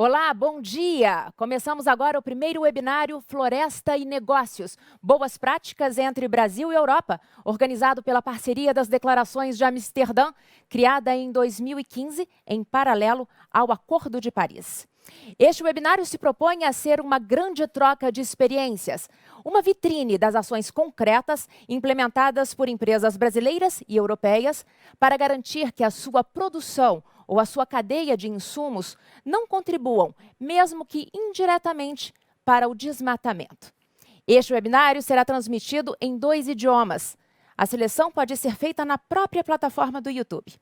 Olá, bom dia! Começamos agora o primeiro webinário Floresta e Negócios, Boas Práticas entre Brasil e Europa, organizado pela Parceria das Declarações de Amsterdã, criada em 2015, em paralelo ao Acordo de Paris. Este webinário se propõe a ser uma grande troca de experiências, uma vitrine das ações concretas implementadas por empresas brasileiras e europeias para garantir que a sua produção ou a sua cadeia de insumos não contribuam, mesmo que indiretamente, para o desmatamento. Este webinário será transmitido em 2 idiomas. A seleção pode ser feita na própria plataforma do YouTube.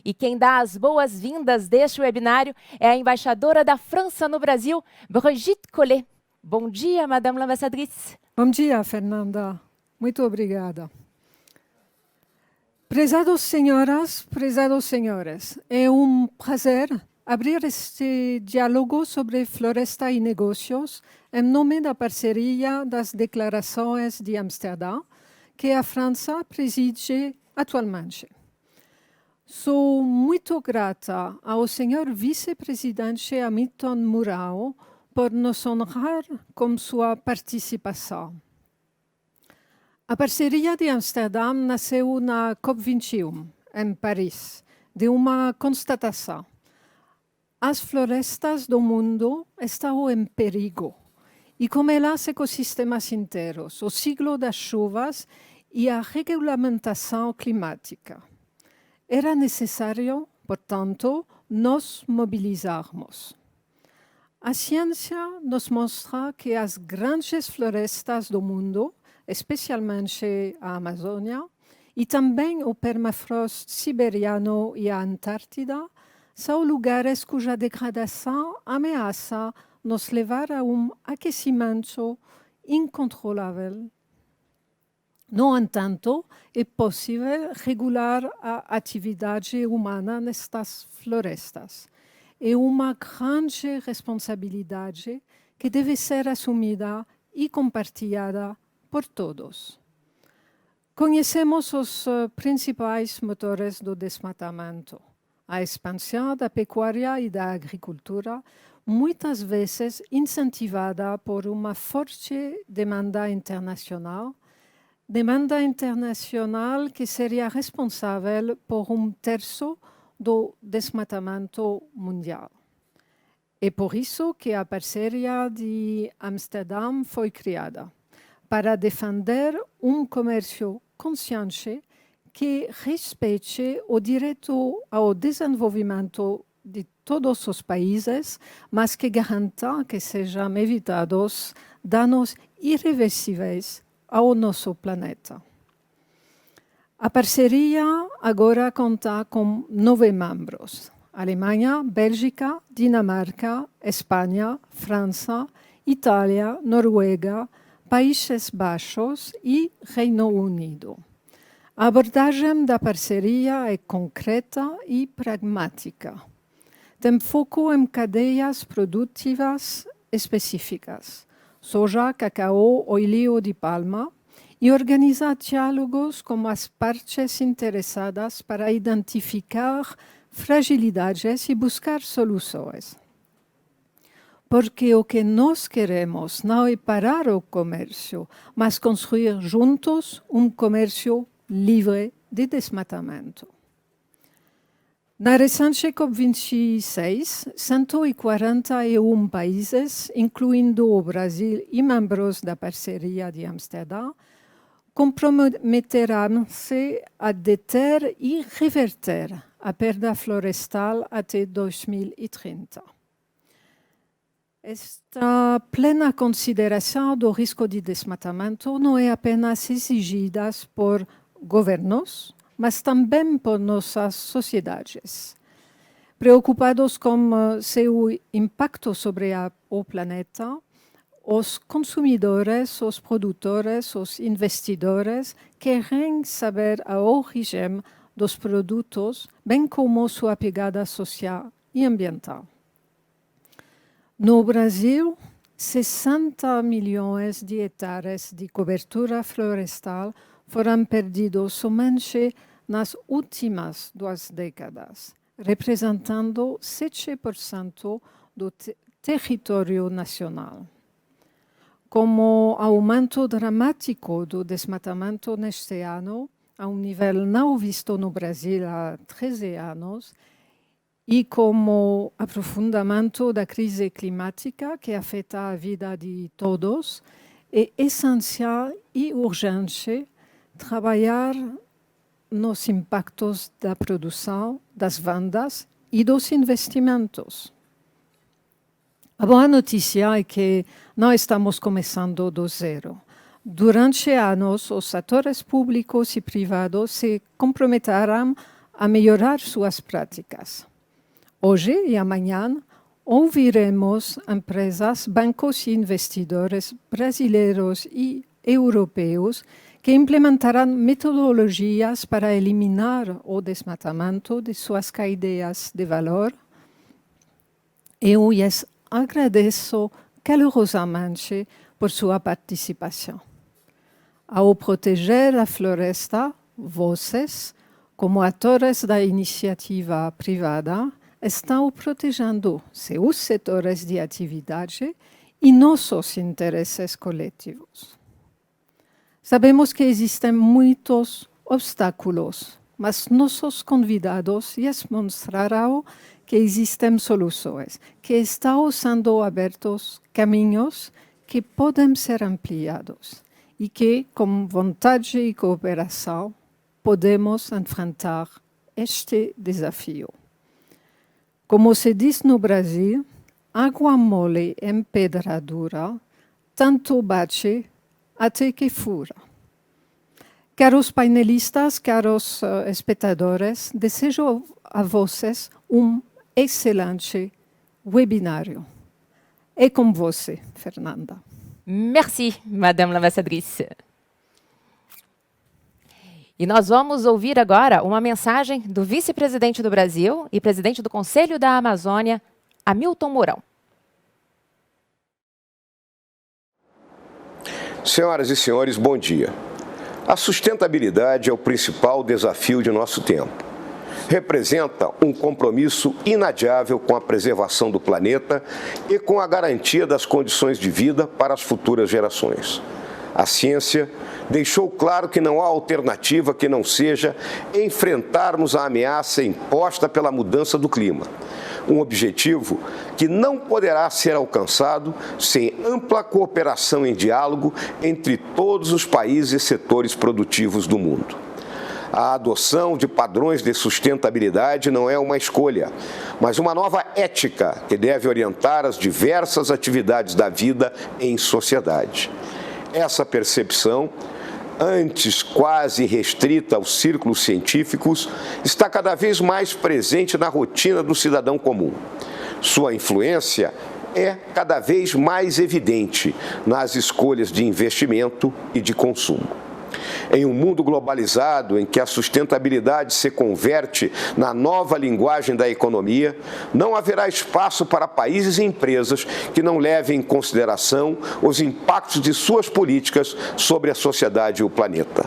E quem dá as boas-vindas deste webinário é a embaixadora da França no Brasil, Brigitte Collet. Bom dia, Madame l'Ambassadrice. Bom dia, Fernanda. Muito obrigada. Prezados senhoras, prezados senhores, é um prazer abrir este diálogo sobre floresta e negócios em nome da Parceria das Declarações de Amsterdã, que a França preside atualmente. Sou muito grata ao senhor vice-presidente Hamilton Mourão por nos honrar com sua participação. A parceria de Amsterdã nasceu na COP21, em Paris, de uma constatação. As florestas do mundo estão em perigo, e com elas ecossistemas inteiros, o ciclo das chuvas e a regulamentação climática. Era necessário, portanto, nos mobilizarmos. A ciência nos mostra que as grandes florestas do mundo, especialmente a Amazônia, e também o permafrost siberiano e a Antártida, são lugares cuja degradação ameaça nos levar a um aquecimento incontrolável. No entanto, é possível regular a atividade humana nestas florestas. É uma grande responsabilidade que deve ser assumida e compartilhada por todos. Conhecemos os principais motores do desmatamento. A expansão da pecuária e da agricultura, muitas vezes incentivada por uma forte demanda internacional que seria responsável por 1/3 do desmatamento mundial. É por isso que a Parceria de Amsterdã foi criada, para defender um comércio consciente que respeite o direito ao desenvolvimento de todos os países, mas que garanta que sejam evitados danos irreversíveis ao nosso planeta. A parceria agora conta com 9 membros: Alemanha, Bélgica, Dinamarca, Espanha, França, Itália, Noruega, Países Baixos e Reino Unido. A abordagem da parceria é concreta e pragmática. Tem foco em cadeias produtivas específicas: soja, cacau, óleo de palma, e organiza diálogos com as partes interessadas para identificar fragilidades e buscar soluções. Porque o que nós queremos não é parar o comércio, mas construir juntos um comércio livre de desmatamento. Na recente COP26, 141 países, incluindo o Brasil e membros da Parceria de Amsterdã, comprometerão-se a deter e reverter a perda florestal até 2030. Esta plena consideração do risco de desmatamento não é apenas exigida por governos, mas também por nossas sociedades. Preocupados com seu impacto sobre o planeta, os consumidores, os produtores, os investidores querem saber a origem dos produtos, bem como sua pegada social e ambiental. No Brasil, 60 milhões de hectares de cobertura florestal foram perdidos somente nas últimas 2 décadas, representando 7% do território nacional. Como aumento dramático do desmatamento neste ano, a nível não visto no Brasil há 13 anos, e como aprofundamento da crise climática que afeta a vida de todos, é essencial e urgente trabalhar nos impactos da produção, das vendas e dos investimentos. A boa notícia é que não estamos começando do zero. Durante anos, os atores públicos e privados se comprometerão a melhorar suas práticas. Hoje e amanhã, ouviremos empresas, bancos e investidores brasileiros e europeus que implementarão metodologias para eliminar o desmatamento de suas cadeias de valor. Eu lhes agradeço calorosamente por sua participação. Ao proteger a floresta, vocês, como atores da iniciativa privada, estão protegendo seus setores de atividade e nossos interesses coletivos. Sabemos que existem muitos obstáculos, mas nossos convidados lhes mostrarão que existem soluções, que estão sendo abertos caminhos que podem ser ampliados e que, com vontade e cooperação, podemos enfrentar este desafio. Como se diz no Brasil, água mole em pedra dura, tanto bate até que fura. Caros painelistas, caros espectadores, desejo a vocês excelente webinário. É com você, Fernanda. Merci, Madame l'Ambassadrice. E nós vamos ouvir agora uma mensagem do vice-presidente do Brasil e presidente do Conselho da Amazônia, Hamilton Mourão. Senhoras e senhores, bom dia. A sustentabilidade é o principal desafio de nosso tempo. Representa um compromisso inadiável com a preservação do planeta e com a garantia das condições de vida para as futuras gerações. A ciência deixou claro que não há alternativa que não seja enfrentarmos a ameaça imposta pela mudança do clima. Um objetivo que não poderá ser alcançado sem ampla cooperação e diálogo entre todos os países e setores produtivos do mundo. A adoção de padrões de sustentabilidade não é uma escolha, mas uma nova ética que deve orientar as diversas atividades da vida em sociedade. Essa percepção, antes quase restrita aos círculos científicos, está cada vez mais presente na rotina do cidadão comum. Sua influência é cada vez mais evidente nas escolhas de investimento e de consumo. Em um mundo globalizado em que a sustentabilidade se converte na nova linguagem da economia, não haverá espaço para países e empresas que não levem em consideração os impactos de suas políticas sobre a sociedade e o planeta.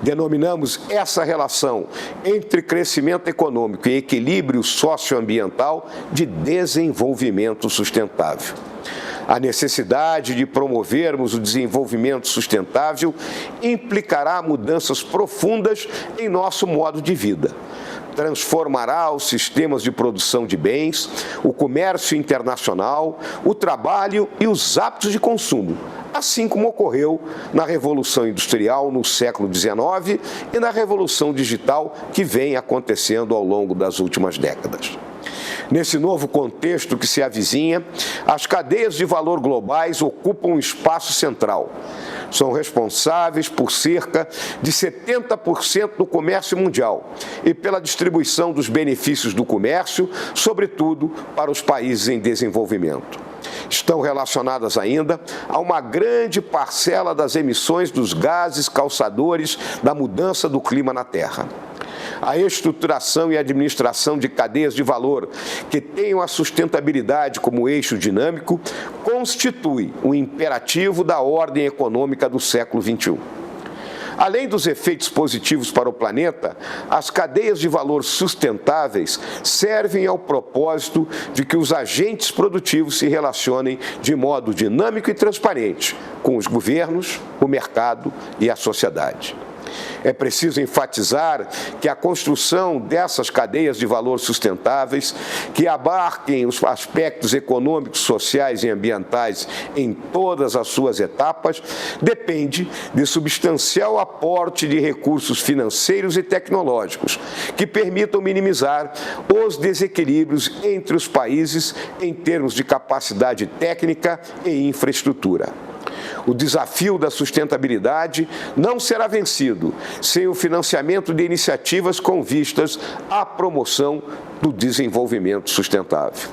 Denominamos essa relação entre crescimento econômico e equilíbrio socioambiental de desenvolvimento sustentável. A necessidade de promovermos o desenvolvimento sustentável implicará mudanças profundas em nosso modo de vida. Transformará os sistemas de produção de bens, o comércio internacional, o trabalho e os hábitos de consumo, assim como ocorreu na Revolução Industrial no século XIX e na Revolução Digital que vem acontecendo ao longo das últimas décadas. Nesse novo contexto que se avizinha, as cadeias de valor globais ocupam um espaço central. São responsáveis por cerca de 70% do comércio mundial e pela distribuição dos benefícios do comércio, sobretudo para os países em desenvolvimento. Estão relacionadas ainda a uma grande parcela das emissões dos gases causadores da mudança do clima na Terra. A estruturação e administração de cadeias de valor que tenham a sustentabilidade como eixo dinâmico constitui um imperativo da ordem econômica do século XXI. Além dos efeitos positivos para o planeta, as cadeias de valor sustentáveis servem ao propósito de que os agentes produtivos se relacionem de modo dinâmico e transparente com os governos, o mercado e a sociedade. É preciso enfatizar que a construção dessas cadeias de valor sustentáveis, que abarquem os aspectos econômicos, sociais e ambientais em todas as suas etapas, depende de substancial aporte de recursos financeiros e tecnológicos, que permitam minimizar os desequilíbrios entre os países em termos de capacidade técnica e infraestrutura. O desafio da sustentabilidade não será vencido sem o financiamento de iniciativas com vistas à promoção do desenvolvimento sustentável.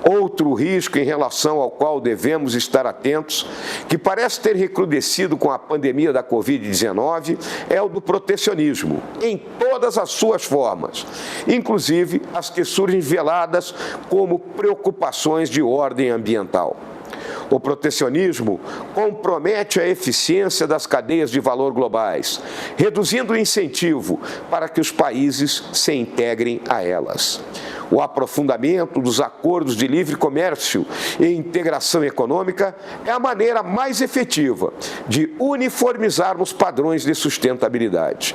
Outro risco em relação ao qual devemos estar atentos, que parece ter recrudescido com a pandemia da Covid-19, é o do protecionismo, em todas as suas formas, inclusive as que surgem veladas como preocupações de ordem ambiental. O protecionismo compromete a eficiência das cadeias de valor globais, reduzindo o incentivo para que os países se integrem a elas. O aprofundamento dos acordos de livre comércio e integração econômica é a maneira mais efetiva de uniformizarmos padrões de sustentabilidade.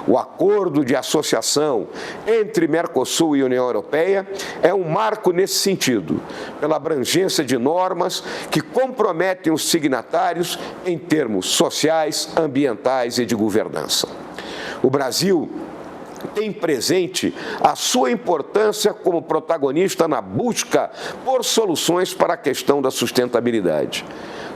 O acordo de associação entre Mercosul e União Europeia é um marco nesse sentido, pela abrangência de normas que comprometem os signatários em termos sociais, ambientais e de governança. O Brasil tem presente a sua importância como protagonista na busca por soluções para a questão da sustentabilidade.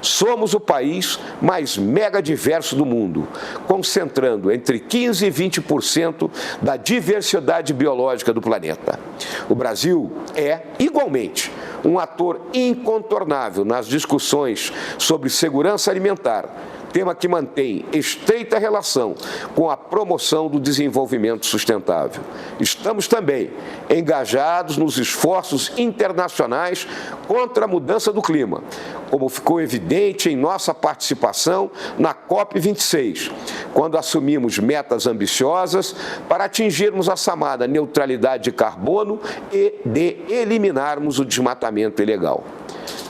Somos o país mais megadiverso do mundo, concentrando entre 15% e 20% da diversidade biológica do planeta. O Brasil é, igualmente, um ator incontornável nas discussões sobre segurança alimentar, tema que mantém estreita relação com a promoção do desenvolvimento sustentável. Estamos também engajados nos esforços internacionais contra a mudança do clima, como ficou evidente em nossa participação na COP26, quando assumimos metas ambiciosas para atingirmos a chamada neutralidade de carbono e de eliminarmos o desmatamento ilegal.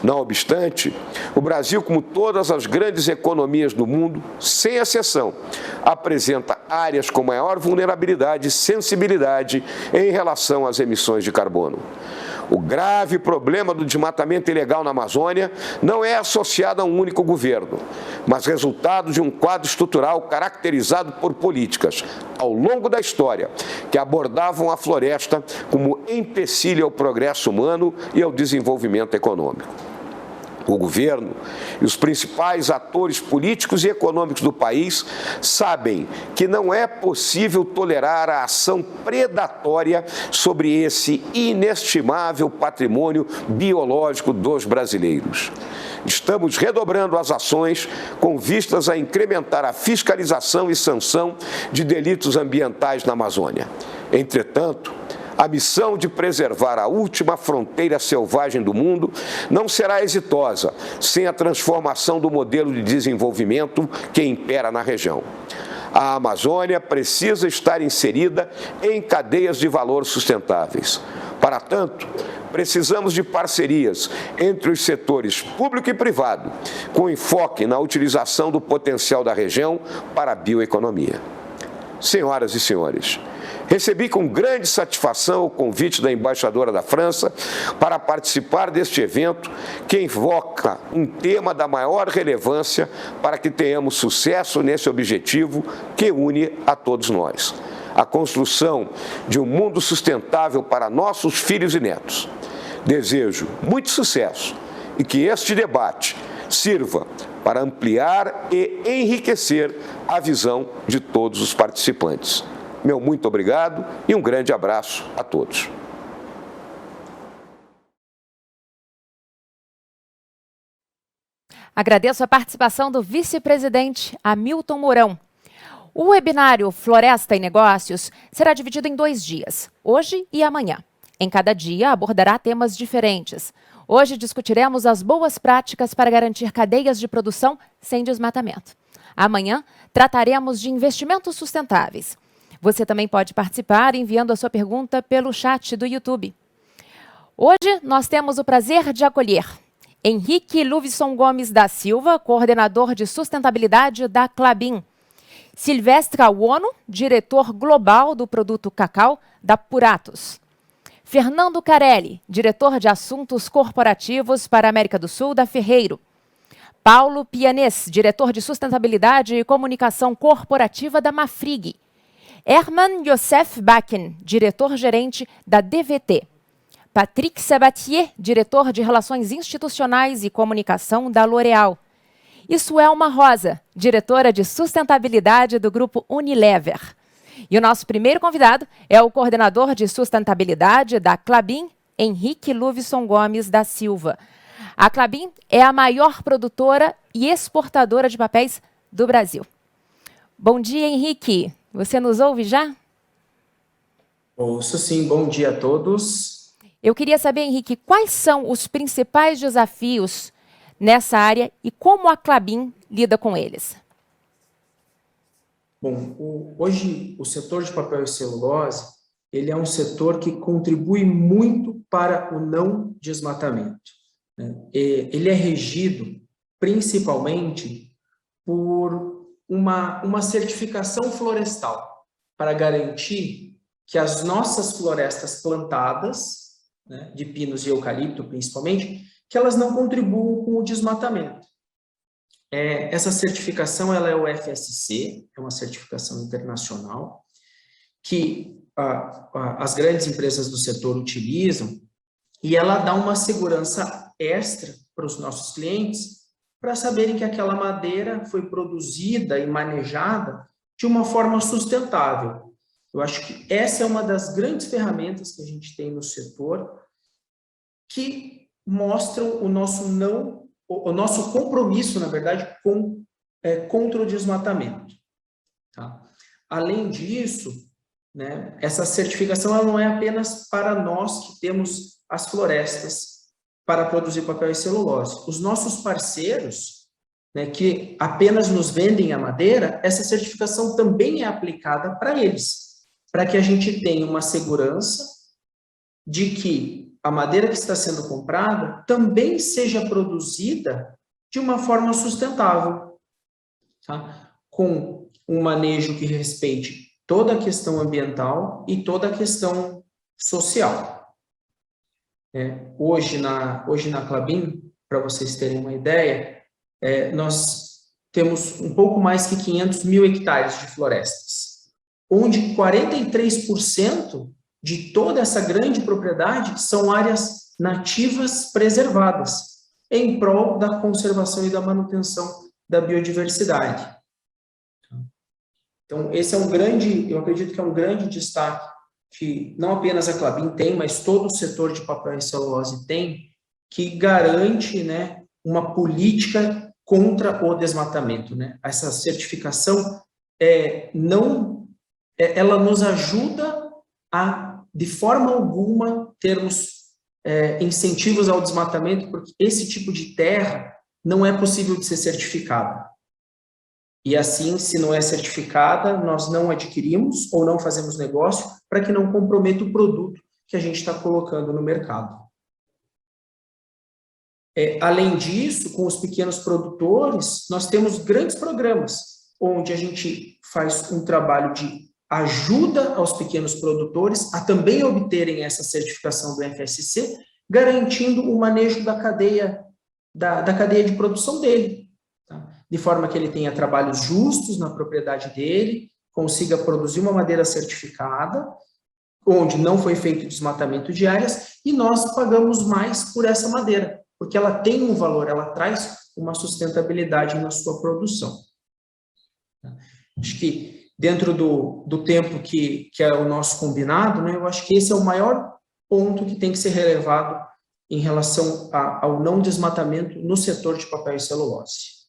Não obstante, o Brasil, como todas as grandes economias do mundo, sem exceção, apresenta áreas com maior vulnerabilidade e sensibilidade em relação às emissões de carbono. O grave problema do desmatamento ilegal na Amazônia não é associado a um único governo, mas resultado de um quadro estrutural caracterizado por políticas, ao longo da história, que abordavam a floresta como empecilho ao progresso humano e ao desenvolvimento econômico. O governo e os principais atores políticos e econômicos do país sabem que não é possível tolerar a ação predatória sobre esse inestimável patrimônio biológico dos brasileiros. Estamos redobrando as ações com vistas a incrementar a fiscalização e sanção de delitos ambientais na Amazônia. Entretanto, a missão de preservar a última fronteira selvagem do mundo não será exitosa sem a transformação do modelo de desenvolvimento que impera na região. A Amazônia precisa estar inserida em cadeias de valor sustentáveis. Para tanto, precisamos de parcerias entre os setores público e privado, com enfoque na utilização do potencial da região para a bioeconomia. Senhoras e senhores, recebi com grande satisfação o convite da embaixadora da França para participar deste evento que invoca um tema da maior relevância para que tenhamos sucesso nesse objetivo que une a todos nós: a construção de um mundo sustentável para nossos filhos e netos. Desejo muito sucesso e que este debate sirva para ampliar e enriquecer a visão de todos os participantes. Meu muito obrigado e um grande abraço a todos. Agradeço a participação do vice-presidente Hamilton Mourão. O webinário Floresta e Negócios será dividido em 2 dias, hoje e amanhã. Em cada dia abordará temas diferentes. Hoje discutiremos as boas práticas para garantir cadeias de produção sem desmatamento. Amanhã trataremos de investimentos sustentáveis. Você também pode participar enviando a sua pergunta pelo chat do YouTube. Hoje nós temos o prazer de acolher Henrique Luvison Gomes da Silva, coordenador de sustentabilidade da Klabin. Silvestre Awonu, diretor global do produto cacau da Puratos. Fernando Carelli, diretor de assuntos corporativos para a América do Sul da Ferreiro. Paulo Pianês, diretor de sustentabilidade e comunicação corporativa da Mafrig. Herman Youssef Bakken, diretor-gerente da DVT. Patrick Sabatier, diretor de relações institucionais e comunicação da L'Oréal. E Suelma Rosa, diretora de sustentabilidade do grupo Unilever. E o nosso primeiro convidado é o coordenador de sustentabilidade da Klabin, Henrique Luvison Gomes da Silva. A Klabin é a maior produtora e exportadora de papéis do Brasil. Bom dia, Henrique. Você nos ouve já? Ouço sim, bom dia a todos. Eu queria saber, Henrique, quais são os principais desafios nessa área e como a Klabin lida com eles? Bom, hoje o setor de papel e celulose, ele é um setor que contribui muito para o não desmatamento, né? Ele é regido principalmente por uma certificação florestal para garantir que as nossas florestas plantadas, né, de pinos e eucalipto principalmente, que elas não contribuam com o desmatamento. Essa certificação ela é o FSC, é uma certificação internacional, que as grandes empresas do setor utilizam, e ela dá uma segurança extra para os nossos clientes, para saberem que aquela madeira foi produzida e manejada de uma forma sustentável. Eu acho que essa é uma das grandes ferramentas que a gente tem no setor, que mostram o nosso compromisso, na verdade, contra o desmatamento. Tá? Além disso, né, essa certificação ela não é apenas para nós que temos as florestas para produzir papel e celulose. Os nossos parceiros, né, que apenas nos vendem a madeira, essa certificação também é aplicada para eles, para que a gente tenha uma segurança de que a madeira que está sendo comprada também seja produzida de uma forma sustentável, tá? Com um manejo que respeite toda a questão ambiental e toda a questão social. Hoje na Klabin, para vocês terem uma ideia, nós temos um pouco mais que 500 mil hectares de florestas, onde 43% de toda essa grande propriedade são áreas nativas preservadas, em prol da conservação e da manutenção da biodiversidade. Então, esse é eu acredito que é um grande destaque que não apenas a Klabin tem, mas todo o setor de papel e celulose tem, que garante, né, uma política contra o desmatamento, né? Essa certificação ela nos ajuda a, de forma alguma, termos incentivos ao desmatamento, porque esse tipo de terra não é possível de ser certificada. E assim, se não é certificada, nós não adquirimos ou não fazemos negócio para que não comprometa o produto que a gente está colocando no mercado. Além disso, com os pequenos produtores, nós temos grandes programas, onde a gente faz um trabalho de ajuda aos pequenos produtores a também obterem essa certificação do FSC, garantindo o manejo da cadeia de produção dele, tá? De forma que ele tenha trabalhos justos na propriedade dele, consiga produzir uma madeira certificada, onde não foi feito desmatamento de áreas, e nós pagamos mais por essa madeira, porque ela tem um valor, ela traz uma sustentabilidade na sua produção. Acho que dentro do tempo que é o nosso combinado, né, eu acho que esse é o maior ponto que tem que ser relevado em relação ao não desmatamento no setor de papel e celulose.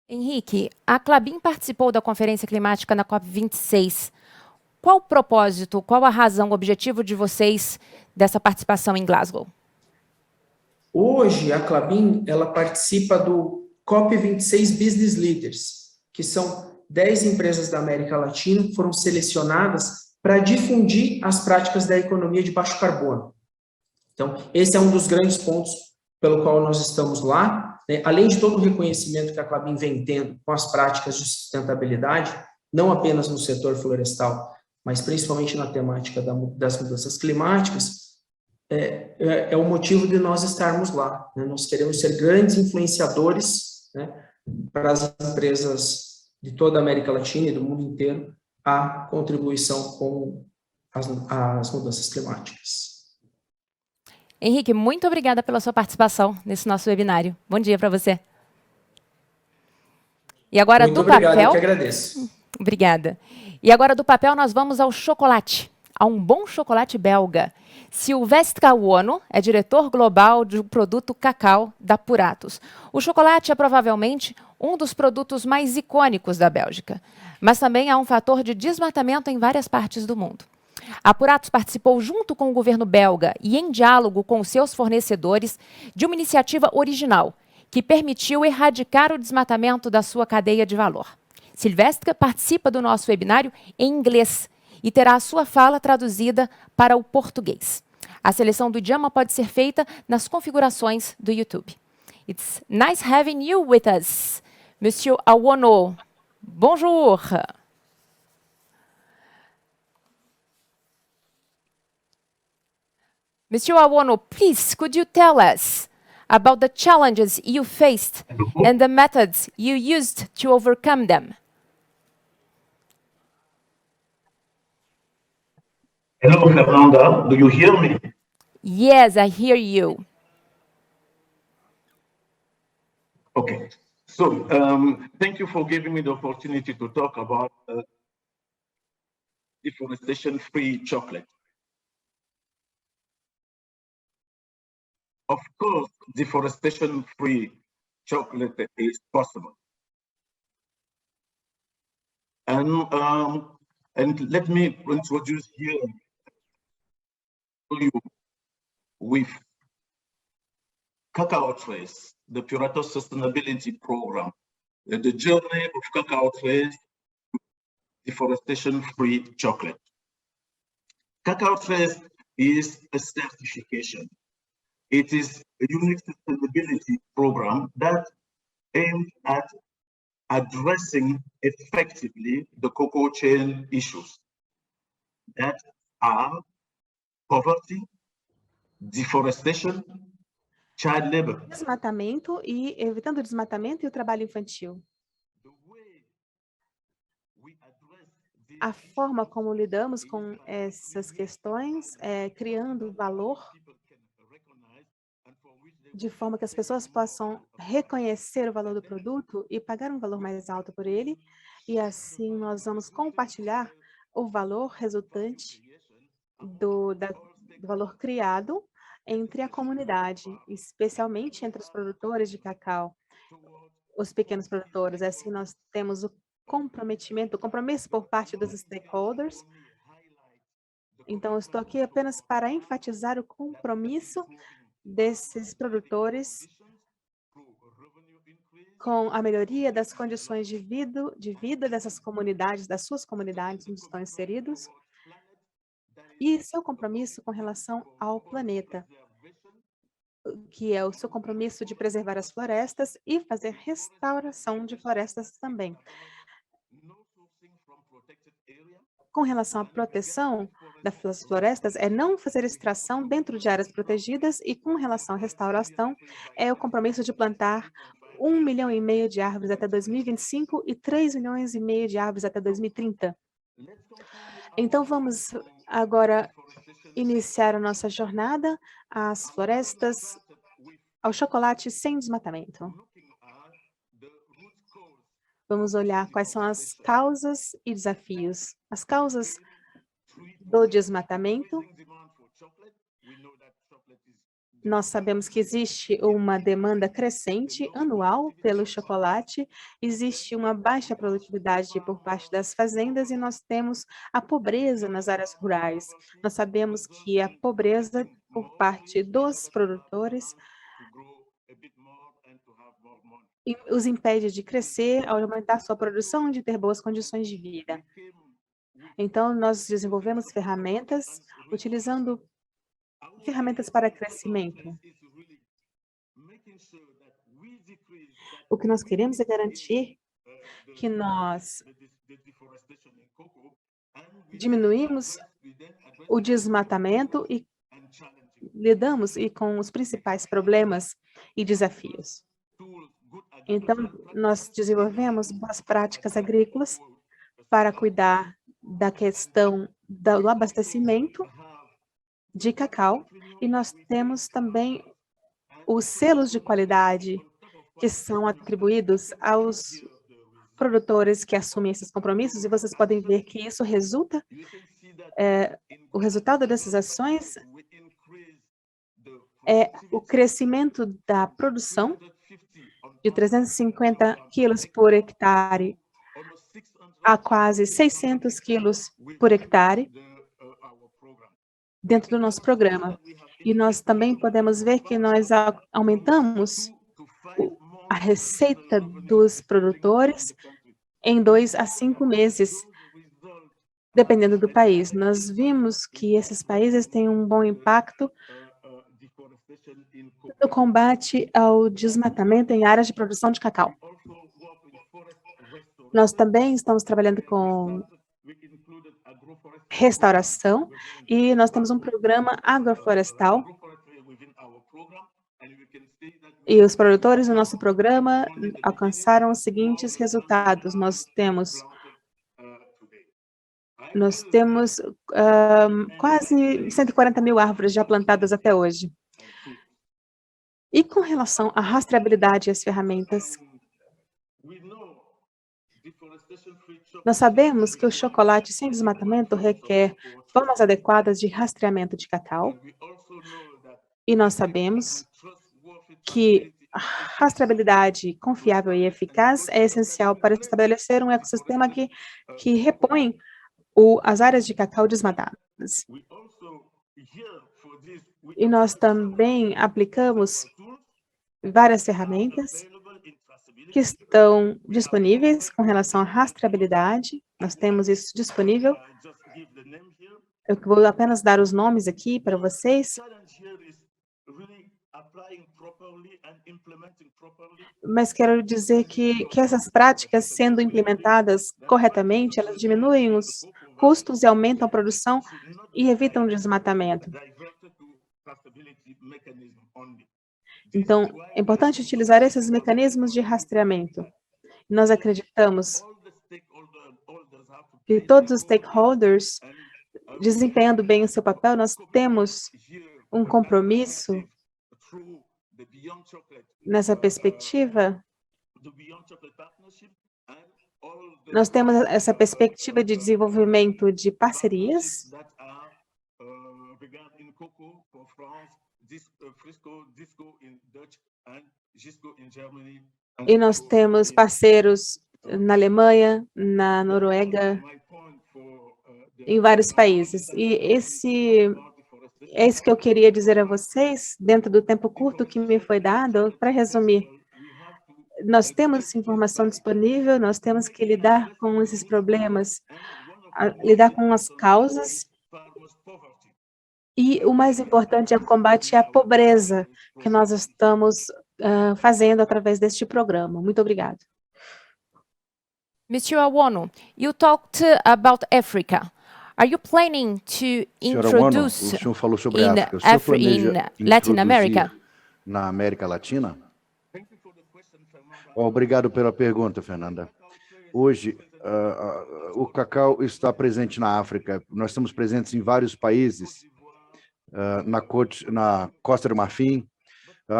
Henrique, a Klabin participou da Conferência Climática na COP26. Qual o propósito, qual a razão, o objetivo de vocês dessa participação em Glasgow? Hoje, a Klabin ela participa COP26 Business Leaders, que são 10 empresas da América Latina que foram selecionadas para difundir as práticas da economia de baixo carbono. Então, esse é um dos grandes pontos pelo qual nós estamos lá, né? Além de todo o reconhecimento que a Klabin vem tendo com as práticas de sustentabilidade, não apenas no setor florestal, mas principalmente na temática das mudanças climáticas, é o motivo de nós estarmos lá, né? Nós queremos ser grandes influenciadores, né, para as empresas de toda a América Latina e do mundo inteiro a contribuição com as mudanças climáticas. Henrique, muito obrigada pela sua participação nesse nosso webinário. Bom dia para você. E agora Muito do obrigado, papel... eu que agradeço. Obrigada. E agora do papel nós vamos ao chocolate, a um bom chocolate belga. Silvestre Awonu é diretor global do produto cacau da Puratos. O chocolate é provavelmente um dos produtos mais icônicos da Bélgica, mas também há um fator de desmatamento em várias partes do mundo. A Puratos participou junto com o governo belga e em diálogo com os seus fornecedores de uma iniciativa original que permitiu erradicar o desmatamento da sua cadeia de valor. Silvestre participa do nosso webinário em inglês e terá a sua fala traduzida para o português. A seleção do idioma pode ser feita nas configurações do YouTube. It's nice having you with us, Monsieur Awonu. Bonjour. Monsieur Awonu, please, could you tell us about the challenges you faced and the methods you used to overcome them? Hello, Fernanda. Do you hear me? Yes, I hear you. Okay. So, thank you for giving me the opportunity to talk about deforestation-free chocolate. Of course, deforestation-free chocolate is possible. And let me introduce here to you with Cacao Trace, the Puratos Sustainability Program, the journey of Cacao Trace, deforestation-free chocolate. Cacao Trace is a certification. It is a unique sustainability program that aims at addressing effectively the cocoa chain issues that are poverty, deforestation, child labor. Desmatamento e evitando o desmatamento e o trabalho infantil. A forma como lidamos com essas questões é criando valor de forma que as pessoas possam reconhecer o valor do produto e pagar um valor mais alto por ele, e assim nós vamos compartilhar o valor resultante do valor criado entre a comunidade, especialmente entre os produtores de cacau, os pequenos produtores. Assim nós temos o compromisso por parte dos stakeholders. Então, eu estou aqui apenas para enfatizar o compromisso desses produtores com a melhoria das condições de vida dessas comunidades, das suas comunidades onde estão inseridos, e seu compromisso com relação ao planeta, que é o seu compromisso de preservar as florestas e fazer restauração de florestas também. Com relação à proteção das florestas, é não fazer extração dentro de áreas protegidas, e com relação à restauração, é o compromisso de plantar 1,5 milhão de árvores até 2025 e 3,5 milhões de árvores até 2030. Então, vamos agora iniciar a nossa jornada às florestas, ao chocolate sem desmatamento. Vamos olhar quais são as causas e desafios. As causas do desmatamento. Nós sabemos que existe uma demanda crescente anual pelo chocolate, existe uma baixa produtividade por parte das fazendas e nós temos a pobreza nas áreas rurais. Nós sabemos que a pobreza por parte dos produtores os impede de crescer, aumentar sua produção, de ter boas condições de vida. Então, nós desenvolvemos ferramentas, utilizando ferramentas para crescimento. O que nós queremos é garantir que nós diminuímos o desmatamento e lidamos com os principais problemas e desafios. Então, nós desenvolvemos boas práticas agrícolas para cuidar da questão do abastecimento de cacau, e nós temos também os selos de qualidade que são atribuídos aos produtores que assumem esses compromissos, e vocês podem ver que isso resulta, o resultado dessas ações é o crescimento da produção de 350 quilos por hectare a quase 600 quilos por hectare dentro do nosso programa. E nós também podemos ver que nós aumentamos a receita dos produtores em 2 a 5 meses, dependendo do país. Nós vimos que esses países têm um bom impacto no combate ao desmatamento em áreas de produção de cacau. Nós também estamos trabalhando com restauração e nós temos um programa agroflorestal. E os produtores do nosso programa alcançaram os seguintes resultados. Nós temos quase 140 mil árvores já plantadas até hoje. E com relação à rastreabilidade e as ferramentas, nós sabemos que o chocolate sem desmatamento requer formas adequadas de rastreamento de cacau. E nós sabemos que a rastreabilidade confiável e eficaz é essencial para estabelecer um ecossistema que repõe as áreas de cacau desmatadas. E nós também aplicamos várias ferramentas que estão disponíveis com relação à rastreabilidade. Nós temos isso disponível. Eu vou apenas dar os nomes aqui para vocês. Mas quero dizer que essas práticas, sendo implementadas corretamente, elas diminuem os custos e aumentam a produção e evitam o desmatamento. Então, é importante utilizar esses mecanismos de rastreamento. Nós acreditamos que todos os stakeholders, desempenhando bem o seu papel, nós temos um compromisso nessa perspectiva. Nós temos essa perspectiva de desenvolvimento de parcerias e nós temos parceiros na Alemanha, na Noruega, em vários países. E é isso que eu queria dizer a vocês, dentro do tempo curto que me foi dado. Para resumir, nós temos informação disponível, nós temos que lidar com esses problemas, lidar com as causas, e o mais importante é o combate à pobreza, que nós estamos fazendo através deste programa. Muito obrigada. Mr. Awono, you talked about Africa. Are you planning to introduce o senhor falou sobre a África. O senhor planeja Latin America? Na América Latina? Obrigado pela pergunta, Fernanda. Hoje, o cacau está presente na África. Nós estamos presentes em vários países, na Costa do Marfim,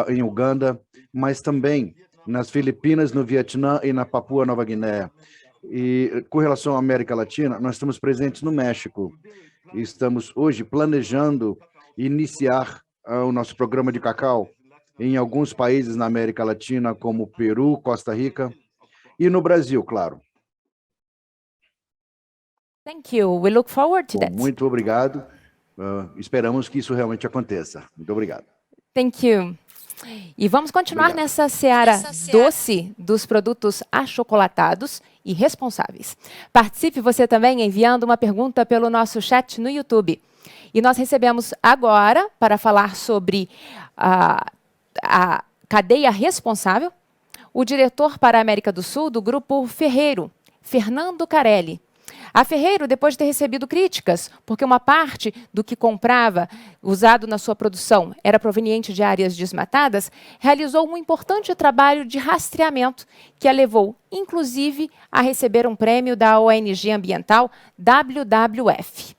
em Uganda, mas também nas Filipinas, no Vietnã e na Papua Nova Guiné. E com relação à América Latina, nós estamos presentes no México. E estamos hoje planejando iniciar o nosso programa de cacau em alguns países na América Latina, como Peru, Costa Rica e no Brasil, claro. Thank you. We look forward to that. Muito obrigado. Esperamos que isso realmente aconteça. Muito obrigado. Thank you. E vamos continuar nessa seara doce dos produtos achocolatados e responsáveis. Participe você também enviando uma pergunta pelo nosso chat no YouTube. E nós recebemos agora, para falar sobre a cadeia responsável, o diretor para a América do Sul do Grupo Ferreiro, Fernando Carelli. A Ferreiro, depois de ter recebido críticas, porque uma parte do que comprava, usado na sua produção, era proveniente de áreas desmatadas, realizou um importante trabalho de rastreamento que a levou, inclusive, a receber um prêmio da ONG ambiental WWF.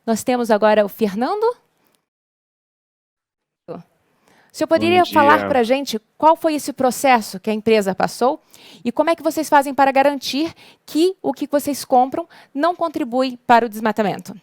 Nós temos agora o Fernando. O senhor poderia falar para a gente qual foi esse processo que a empresa passou e como é que vocês fazem para garantir que o que vocês compram não contribui para o desmatamento?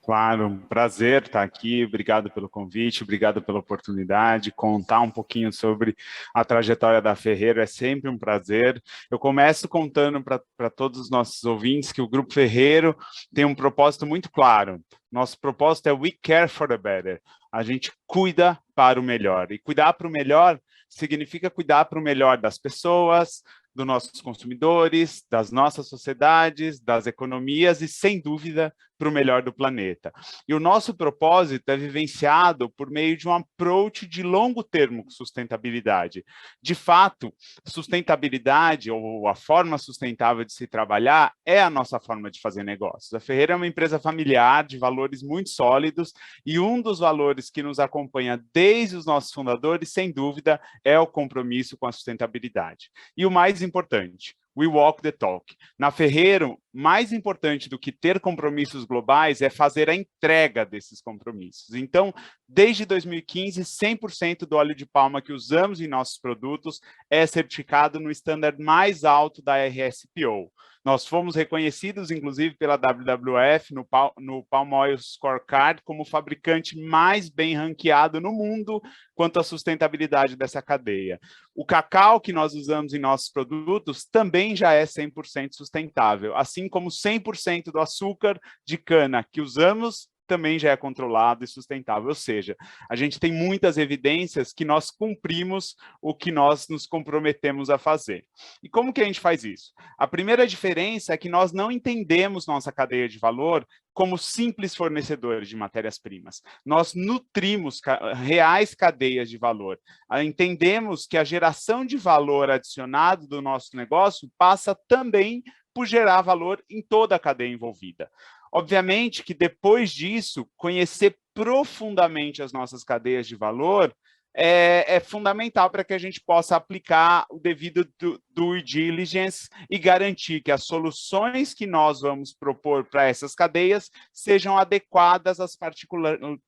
Claro, um prazer estar aqui, obrigado pelo convite, obrigado pela oportunidade, contar um pouquinho sobre a trajetória da Ferreiro é sempre um prazer. Eu começo contando para todos os nossos ouvintes que o Grupo Ferreiro tem um propósito muito claro. Nosso propósito é We Care for the Better, a gente cuida para o melhor, e cuidar para o melhor significa cuidar para o melhor das pessoas, dos nossos consumidores, das nossas sociedades, das economias e, sem dúvida, para o melhor do planeta. E o nosso propósito é vivenciado por meio de um approach de longo termo com sustentabilidade. De fato, sustentabilidade, ou a forma sustentável de se trabalhar, é a nossa forma de fazer negócios. A Ferreiro é uma empresa familiar de valores muito sólidos e um dos valores que nos acompanha desde os nossos fundadores, sem dúvida, é o compromisso com a sustentabilidade. E o mais importante, we walk the talk. Na Ferreiro, mais importante do que ter compromissos globais é fazer a entrega desses compromissos. Então, desde 2015, 100% do óleo de palma que usamos em nossos produtos é certificado no standard mais alto da RSPO. Nós fomos reconhecidos, inclusive, pela WWF no Palm Oil Scorecard como o fabricante mais bem ranqueado no mundo quanto à sustentabilidade dessa cadeia. O cacau que nós usamos em nossos produtos também já é 100% sustentável, assim como 100% do açúcar de cana que usamos também já é controlado e sustentável, ou seja, a gente tem muitas evidências que nós cumprimos o que nós nos comprometemos a fazer. E como que a gente faz isso? A primeira diferença é que nós não entendemos nossa cadeia de valor como simples fornecedores de matérias-primas. Nós nutrimos reais cadeias de valor. Entendemos que a geração de valor adicionado do nosso negócio passa também por gerar valor em toda a cadeia envolvida. Obviamente que depois disso, conhecer profundamente as nossas cadeias de valor é fundamental para que a gente possa aplicar o devido due diligence e garantir que as soluções que nós vamos propor para essas cadeias sejam adequadas às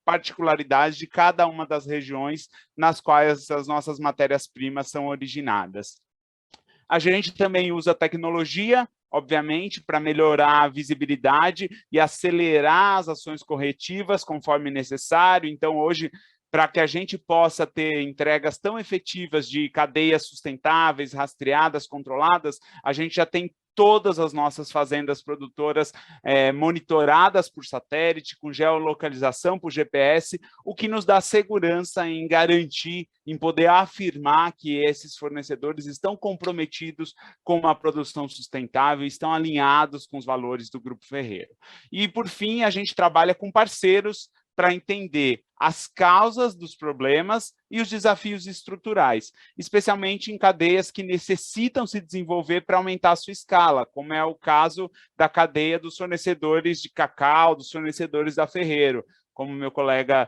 particularidades de cada uma das regiões nas quais as nossas matérias-primas são originadas. A gente também usa tecnologia, obviamente, para melhorar a visibilidade e acelerar as ações corretivas conforme necessário. Então, hoje, para que a gente possa ter entregas tão efetivas de cadeias sustentáveis, rastreadas, controladas, a gente já tem todas as nossas fazendas produtoras monitoradas por satélite, com geolocalização por GPS, o que nos dá segurança em garantir, em poder afirmar que esses fornecedores estão comprometidos com uma produção sustentável, estão alinhados com os valores do Grupo Ferreiro. E, por fim, a gente trabalha com parceiros para entender as causas dos problemas e os desafios estruturais, especialmente em cadeias que necessitam se desenvolver para aumentar a sua escala, como é o caso da cadeia dos fornecedores de cacau, dos fornecedores da Ferreiro. Como meu colega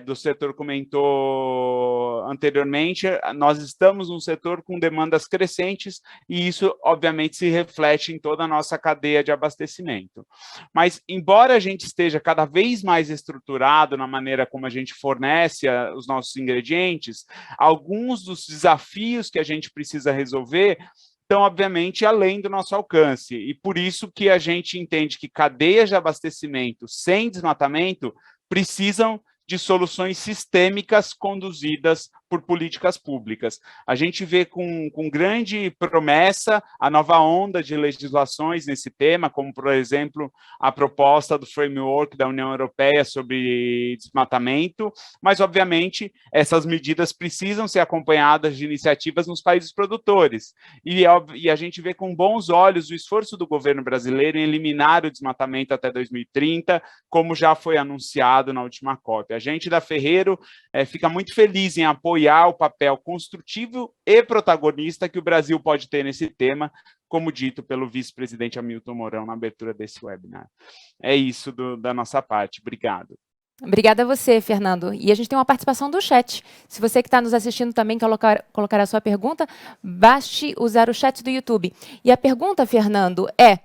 do setor comentou anteriormente, nós estamos num setor com demandas crescentes e isso, obviamente, se reflete em toda a nossa cadeia de abastecimento. Mas, embora a gente esteja cada vez mais estruturado na maneira como a gente fornece os nossos ingredientes, alguns dos desafios que a gente precisa resolver estão, obviamente, além do nosso alcance. E por isso que a gente entende que cadeias de abastecimento sem desmatamento precisam de soluções sistêmicas conduzidas por políticas públicas. A gente vê com grande promessa a nova onda de legislações nesse tema, como, por exemplo, a proposta do framework da União Europeia sobre desmatamento, mas, obviamente, essas medidas precisam ser acompanhadas de iniciativas nos países produtores. E a gente vê com bons olhos o esforço do governo brasileiro em eliminar o desmatamento até 2030, como já foi anunciado na última COP. A gente da Ferrero fica muito feliz em apoiar o papel construtivo e protagonista que o Brasil pode ter nesse tema, como dito pelo vice-presidente Hamilton Mourão na abertura desse webinar. É isso da nossa parte. Obrigado. Obrigada a você, Fernando. E a gente tem uma participação do chat. Se você que está nos assistindo também quer colocar a sua pergunta, baste usar o chat do YouTube. E a pergunta, Fernando, é: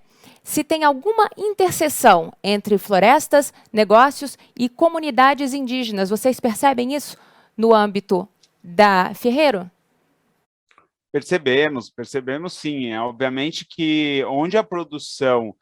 se tem alguma interseção entre florestas, negócios e comunidades indígenas. Vocês percebem isso no âmbito da Ferrero? Percebemos sim. Obviamente que onde a produção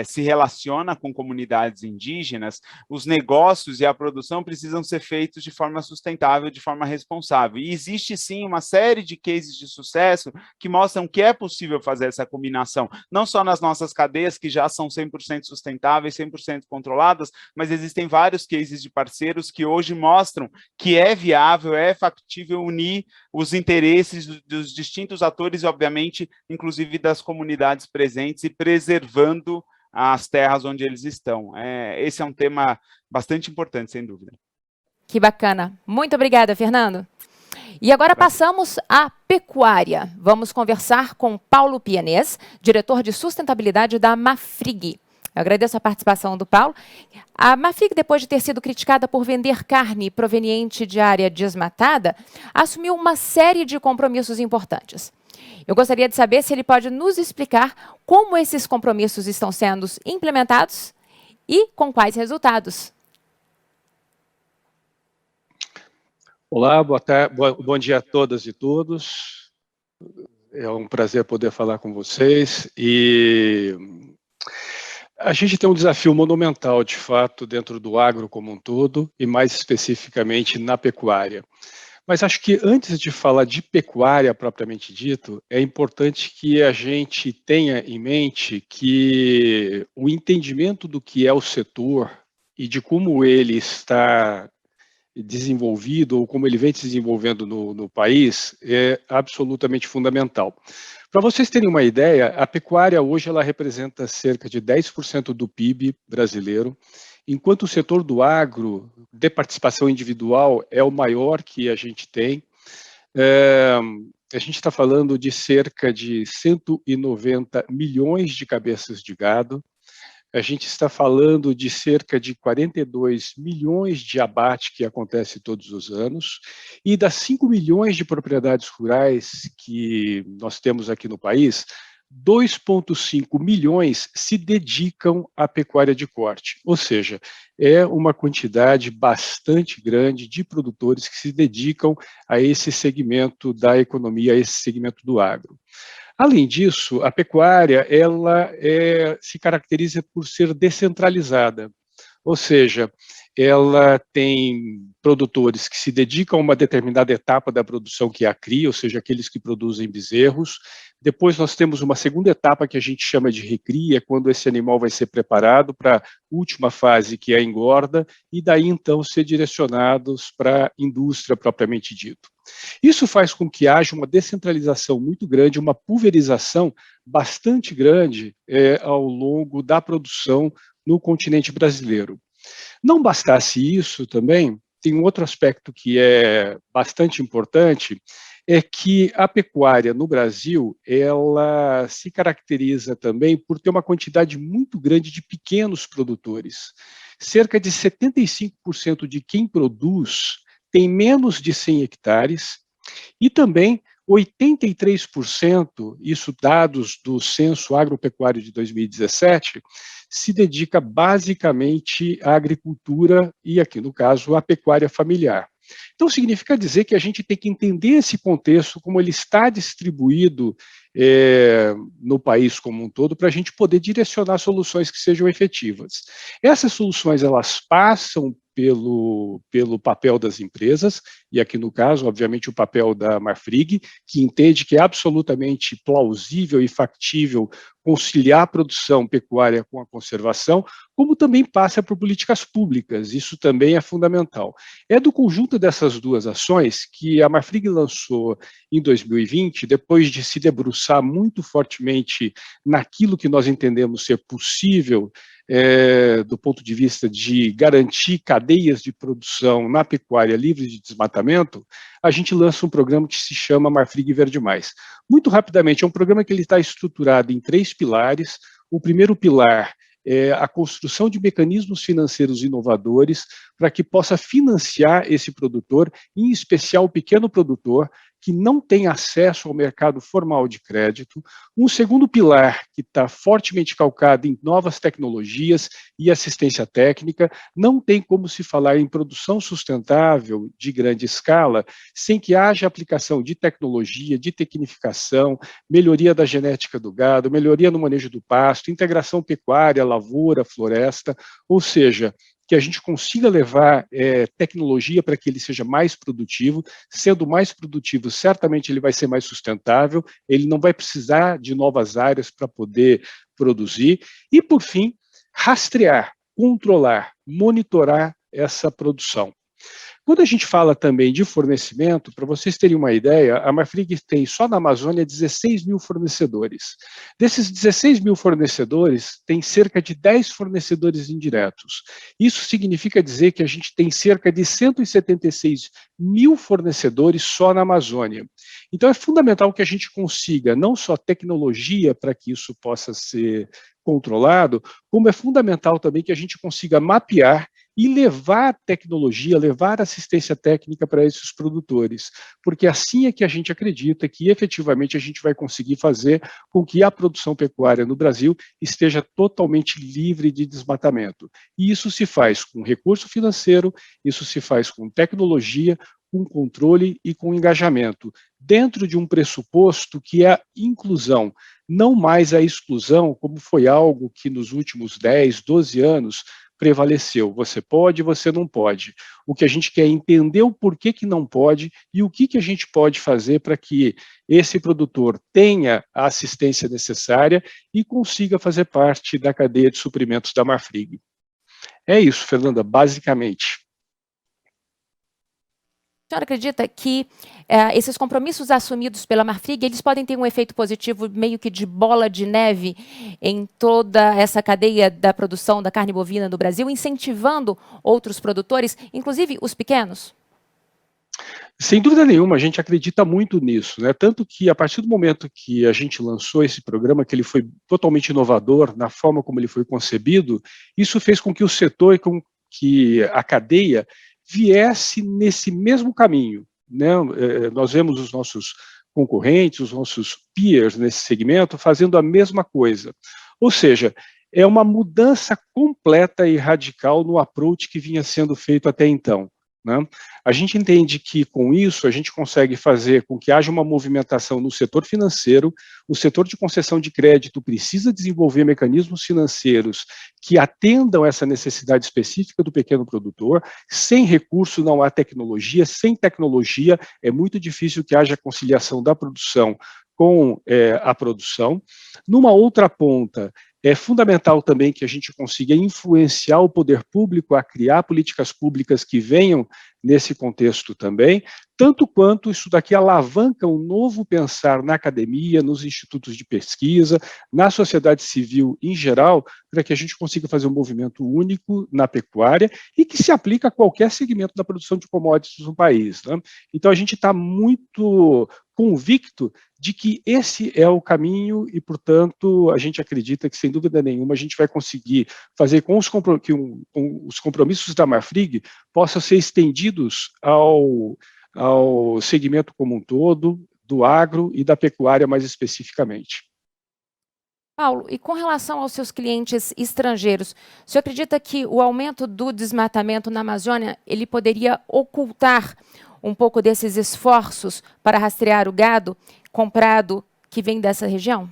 se relaciona com comunidades indígenas, os negócios e a produção precisam ser feitos de forma sustentável, de forma responsável. E existe, sim, uma série de cases de sucesso que mostram que é possível fazer essa combinação, não só nas nossas cadeias, que já são 100% sustentáveis, 100% controladas, mas existem vários cases de parceiros que hoje mostram que é viável, é factível unir os interesses dos distintos atores e, obviamente, inclusive das comunidades presentes e preservando as terras onde eles estão. Esse é um tema bastante importante, sem dúvida. Que bacana. Muito obrigada, Fernando. E agora passamos à pecuária. Vamos conversar com Paulo Pianês, diretor de sustentabilidade da Mafrig. Eu agradeço a participação do Paulo. A Mafrig, depois de ter sido criticada por vender carne proveniente de área desmatada, assumiu uma série de compromissos importantes. Eu gostaria de saber se ele pode nos explicar como esses compromissos estão sendo implementados e com quais resultados. Olá, boa tarde, bom dia a todas e todos. É um prazer poder falar com vocês. E a gente tem um desafio monumental, de fato, dentro do agro como um todo, e mais especificamente na pecuária. Mas acho que antes de falar de pecuária propriamente dito, é importante que a gente tenha em mente que o entendimento do que é o setor e de como ele está desenvolvido ou como ele vem se desenvolvendo no país é absolutamente fundamental. Para vocês terem uma ideia, a pecuária hoje ela representa cerca de 10% do PIB brasileiro, enquanto o setor do agro, de participação individual, é o maior que a gente tem. A gente está falando de cerca de 190 milhões de cabeças de gado. A gente está falando de cerca de 42 milhões de abate que acontece todos os anos, e das 5 milhões de propriedades rurais que nós temos aqui no país, 2,5 milhões se dedicam à pecuária de corte, ou seja, é uma quantidade bastante grande de produtores que se dedicam a esse segmento da economia, a esse segmento do agro. Além disso, a pecuária ela se caracteriza por ser descentralizada, ou seja, ela tem produtores que se dedicam a uma determinada etapa da produção, que é a cria, ou seja, aqueles que produzem bezerros. Depois nós temos uma segunda etapa que a gente chama de recria, quando esse animal vai ser preparado para a última fase, que é a engorda, e daí então ser direcionados para a indústria propriamente dito. Isso faz com que haja uma descentralização muito grande, uma pulverização bastante grande ao longo da produção no continente brasileiro. Não bastasse isso também, tem um outro aspecto que é bastante importante, é que a pecuária no Brasil, ela se caracteriza também por ter uma quantidade muito grande de pequenos produtores. Cerca de 75% de quem produz tem menos de 100 hectares, e também 83%, isso dados do Censo Agropecuário de 2017, se dedica basicamente à agricultura e, aqui no caso, à pecuária familiar. Então, significa dizer que a gente tem que entender esse contexto, como ele está distribuído no país como um todo, para a gente poder direcionar soluções que sejam efetivas. Essas soluções, elas passam pelo papel das empresas, e aqui no caso, obviamente, o papel da Marfrig, que entende que é absolutamente plausível e factível conciliar a produção pecuária com a conservação, como também passa por políticas públicas, isso também é fundamental. É do conjunto dessas duas ações que a Marfrig lançou em 2020, depois de se debruçar muito fortemente naquilo que nós entendemos ser possível do ponto de vista de garantir cadeias de produção na pecuária livres de desmatamento, a gente lança um programa que se chama Marfrig Verde Mais. Muito rapidamente, é um programa que ele está estruturado em 3 pilares. O primeiro pilar é a construção de mecanismos financeiros inovadores para que possa financiar esse produtor, em especial o pequeno produtor, que não tem acesso ao mercado formal de crédito. Um segundo pilar, que está fortemente calcado em novas tecnologias e assistência técnica. Não tem como se falar em produção sustentável de grande escala sem que haja aplicação de tecnologia, de tecnificação, melhoria da genética do gado, melhoria no manejo do pasto, integração pecuária, lavoura, floresta, ou seja, que a gente consiga levar tecnologia para que ele seja mais produtivo. Sendo mais produtivo, certamente ele vai ser mais sustentável, ele não vai precisar de novas áreas para poder produzir. E, por fim, rastrear, controlar, monitorar essa produção. Quando a gente fala também de fornecimento, para vocês terem uma ideia, a Marfrig tem só na Amazônia 16 mil fornecedores. Desses 16 mil fornecedores, tem cerca de 10 fornecedores indiretos. Isso significa dizer que a gente tem cerca de 176 mil fornecedores só na Amazônia. Então é fundamental que a gente consiga não só tecnologia para que isso possa ser controlado, como é fundamental também que a gente consiga mapear e levar tecnologia, levar assistência técnica para esses produtores, porque assim é que a gente acredita que efetivamente a gente vai conseguir fazer com que a produção pecuária no Brasil esteja totalmente livre de desmatamento. E isso se faz com recurso financeiro, isso se faz com tecnologia, com controle e com engajamento, dentro de um pressuposto que é a inclusão, não mais a exclusão, como foi algo que nos últimos 10, 12 anos prevaleceu. Você pode, você não pode. O que a gente quer é entender o porquê que não pode e o que a gente pode fazer para que esse produtor tenha a assistência necessária e consiga fazer parte da cadeia de suprimentos da Marfrig. É isso, Fernanda, basicamente. A senhora acredita que esses compromissos assumidos pela Marfrig, eles podem ter um efeito positivo meio que de bola de neve em toda essa cadeia da produção da carne bovina no Brasil, incentivando outros produtores, inclusive os pequenos? Sem dúvida nenhuma, a gente acredita muito nisso, né? Tanto que a partir do momento que a gente lançou esse programa, que ele foi totalmente inovador na forma como ele foi concebido, isso fez com que o setor e com que a cadeia viesse nesse mesmo caminho, né? Nós vemos os nossos concorrentes, os nossos peers nesse segmento fazendo a mesma coisa. Ou seja, é uma mudança completa e radical no approach que vinha sendo feito até então, né? A gente entende que, com isso, a gente consegue fazer com que haja uma movimentação no setor financeiro. O setor de concessão de crédito precisa desenvolver mecanismos financeiros que atendam essa necessidade específica do pequeno produtor. Sem recurso não há tecnologia, sem tecnologia é muito difícil que haja conciliação da produção com a produção. Numa outra ponta, é fundamental também que a gente consiga influenciar o poder público a criar políticas públicas que venham nesse contexto também, tanto quanto isso daqui alavanca um novo pensar na academia, nos institutos de pesquisa, na sociedade civil em geral, para que a gente consiga fazer um movimento único na pecuária e que se aplica a qualquer segmento da produção de commodities no país, né? Então a gente está muito convicto de que esse é o caminho e, portanto, a gente acredita que, sem dúvida nenhuma, a gente vai conseguir fazer com que os compromissos da Marfrig possam ser estendidos ao segmento como um todo, do agro e da pecuária mais especificamente. Paulo, e com relação aos seus clientes estrangeiros, o senhor acredita que o aumento do desmatamento na Amazônia ele poderia ocultar um pouco desses esforços para rastrear o gado comprado que vem dessa região?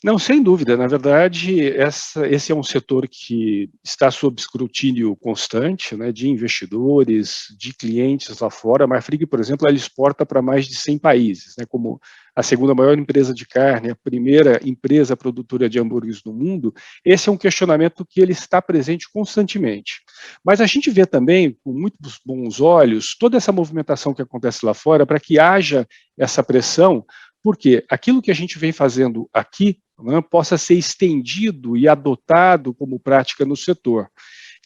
Não, sem dúvida. Na verdade, esse é um setor que está sob escrutínio constante, né, de investidores, de clientes lá fora. A Marfrig, por exemplo, ela exporta para mais de 100 países, né, como a segunda maior empresa de carne, a primeira empresa produtora de hambúrgueres do mundo. Esse é um questionamento que ele está presente constantemente. Mas a gente vê também, com muitos bons olhos, toda essa movimentação que acontece lá fora para que haja essa pressão, porque aquilo que a gente vem fazendo aqui, né, possa ser estendido e adotado como prática no setor.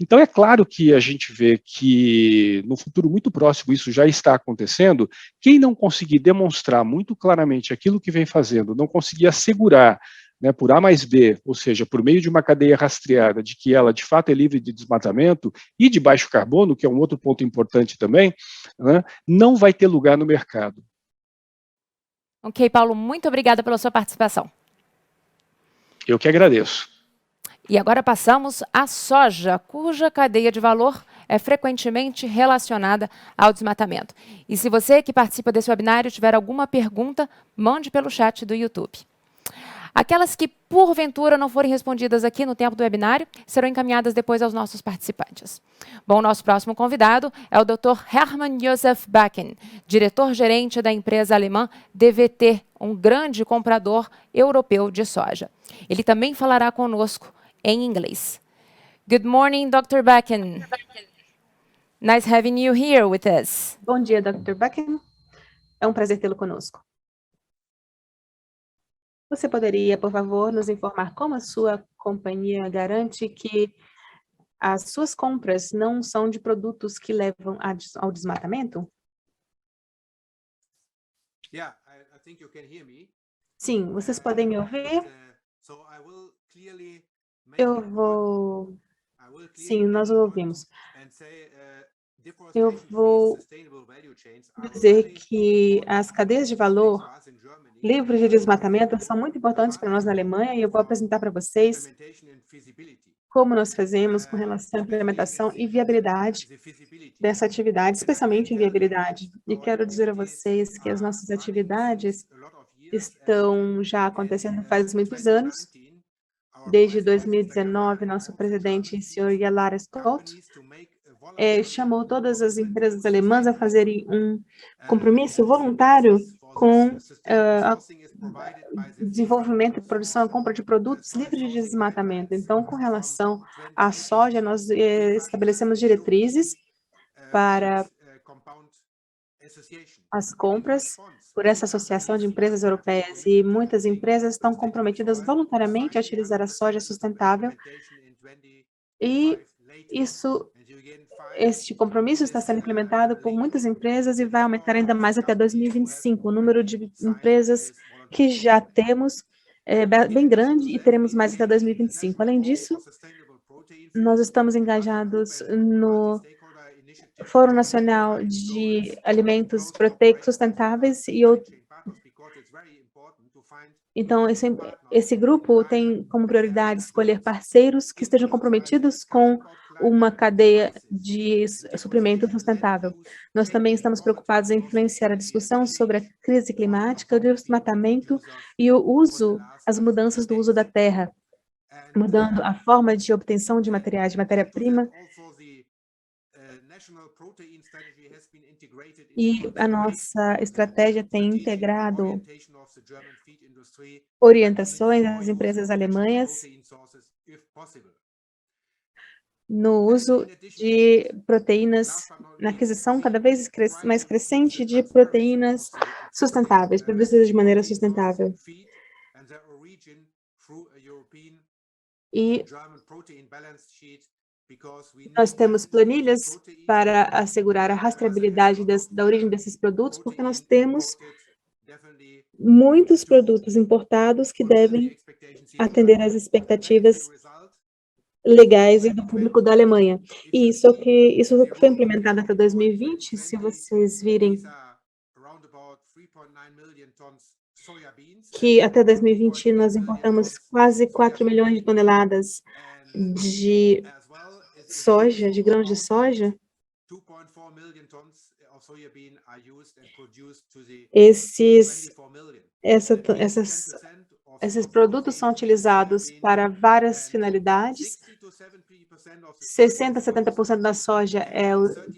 Então, é claro que a gente vê que, no futuro muito próximo, isso já está acontecendo. Quem não conseguir demonstrar muito claramente aquilo que vem fazendo, não conseguir assegurar, né, por A mais B, ou seja, por meio de uma cadeia rastreada, de que ela, de fato, é livre de desmatamento e de baixo carbono, que é um outro ponto importante também, né, não vai ter lugar no mercado. Ok, Paulo, muito obrigada pela sua participação. Eu que agradeço. E agora passamos à soja, cuja cadeia de valor é frequentemente relacionada ao desmatamento. E se você que participa desse webinário tiver alguma pergunta, mande pelo chat do YouTube. Aquelas que, porventura, não forem respondidas aqui no tempo do webinário, serão encaminhadas depois aos nossos participantes. Bom, nosso próximo convidado é o Dr. Hermann Josef Bakken, diretor-gerente da empresa alemã DWT, um grande comprador europeu de soja. Ele também falará conosco em inglês. Good morning, Dr. Bakken. Nice having you here with us. Bom dia, Dr. Bakken. É um prazer tê-lo conosco. Você poderia, por favor, nos informar como a sua companhia garante que as suas compras não são de produtos que levam ao desmatamento? Sim, vocês podem me ouvir? Sim, nós o ouvimos. Eu vou dizer que as cadeias de valor livres de desmatamento são muito importantes para nós na Alemanha e eu vou apresentar para vocês como nós fazemos com relação à implementação e viabilidade dessa atividade, especialmente em viabilidade. E quero dizer a vocês que as nossas atividades estão já acontecendo faz muitos anos. Desde 2019, nosso presidente, o senhor Yalar Scott, chamou todas as empresas alemãs a fazerem um compromisso voluntário com desenvolvimento, produção e compra de produtos livres de desmatamento. Então, com relação à soja, nós estabelecemos diretrizes para as compras por essa associação de empresas europeias e muitas empresas estão comprometidas voluntariamente a utilizar a soja sustentável e este compromisso está sendo implementado por muitas empresas e vai aumentar ainda mais até 2025. O número de empresas que já temos é bem grande e teremos mais até 2025. Além disso, nós estamos engajados no Fórum Nacional de Alimentos Proteicos Sustentáveis e então, esse grupo tem como prioridade escolher parceiros que estejam comprometidos com uma cadeia de suprimento sustentável. Nós também estamos preocupados em influenciar a discussão sobre a crise climática, o desmatamento e as mudanças do uso da terra, mudando a forma de obtenção de materiais, de matéria-prima. E a nossa estratégia tem integrado orientações às empresas alemãs no uso de proteínas, na aquisição cada vez mais crescente de proteínas sustentáveis, produzidas de maneira sustentável. E nós temos planilhas para assegurar a rastreabilidade da origem desses produtos, porque nós temos muitos produtos importados que devem atender às expectativas legais e do público da Alemanha. E isso foi implementado até 2020, se vocês virem que até 2020 nós importamos quase 4 milhões de toneladas de soja, de grãos de soja. Esses produtos são utilizados para várias finalidades. 60 a 70% da soja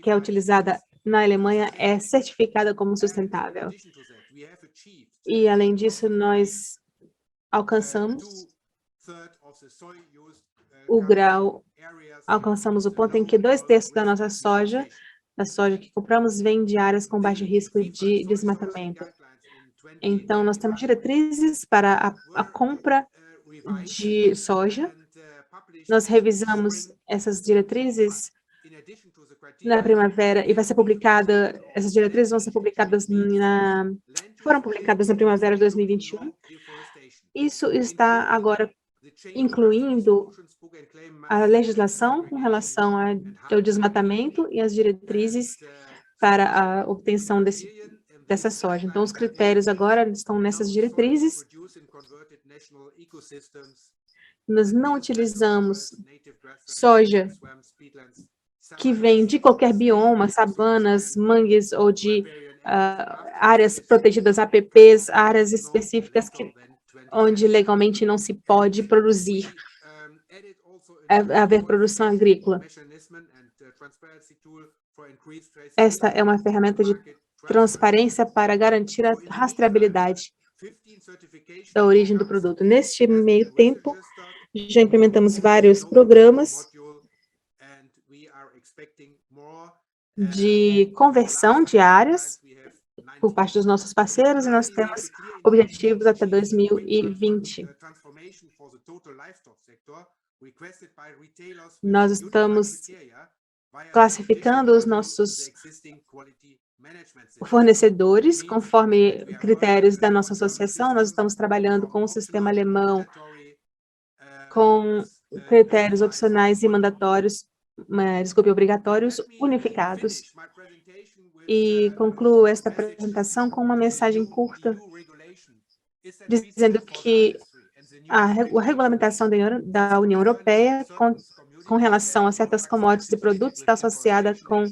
que é utilizada na Alemanha é certificada como sustentável. E, além disso, nós alcançamos o ponto em que 2/3 da nossa soja, que compramos, vem de áreas com baixo risco de desmatamento. Então, nós temos diretrizes para a compra de soja. Nós revisamos essas diretrizes na primavera e essas diretrizes vão ser publicadas foram publicadas na primavera de 2021. Isso está agora incluindo a legislação com relação ao desmatamento e as diretrizes para a obtenção dessa soja. Então, os critérios agora estão nessas diretrizes. Nós não utilizamos soja que vem de qualquer bioma, sabanas, mangues ou de áreas protegidas, APPs, áreas específicas onde legalmente não se pode produzir, haver produção agrícola. Esta é uma ferramenta de transparência para garantir a rastreabilidade da origem do produto. Neste meio tempo, já implementamos vários programas de conversão de áreas por parte dos nossos parceiros, e nós temos objetivos até 2020. Nós estamos classificando os nossos fornecedores conforme critérios da nossa associação. Nós estamos trabalhando com o sistema alemão com critérios opcionais e mandatórios, obrigatórios unificados. E concluo esta apresentação com uma mensagem curta, dizendo que a regulamentação da União Europeia com relação a certas commodities e produtos está associada com...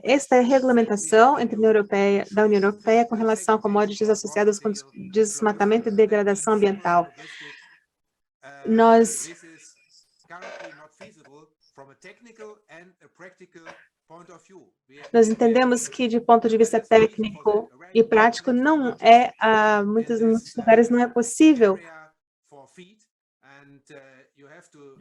esta regulamentação entre da União Europeia com relação a commodities associadas com desmatamento e degradação ambiental. Nós entendemos que, de ponto de vista técnico e prático, muitos lugares não é possível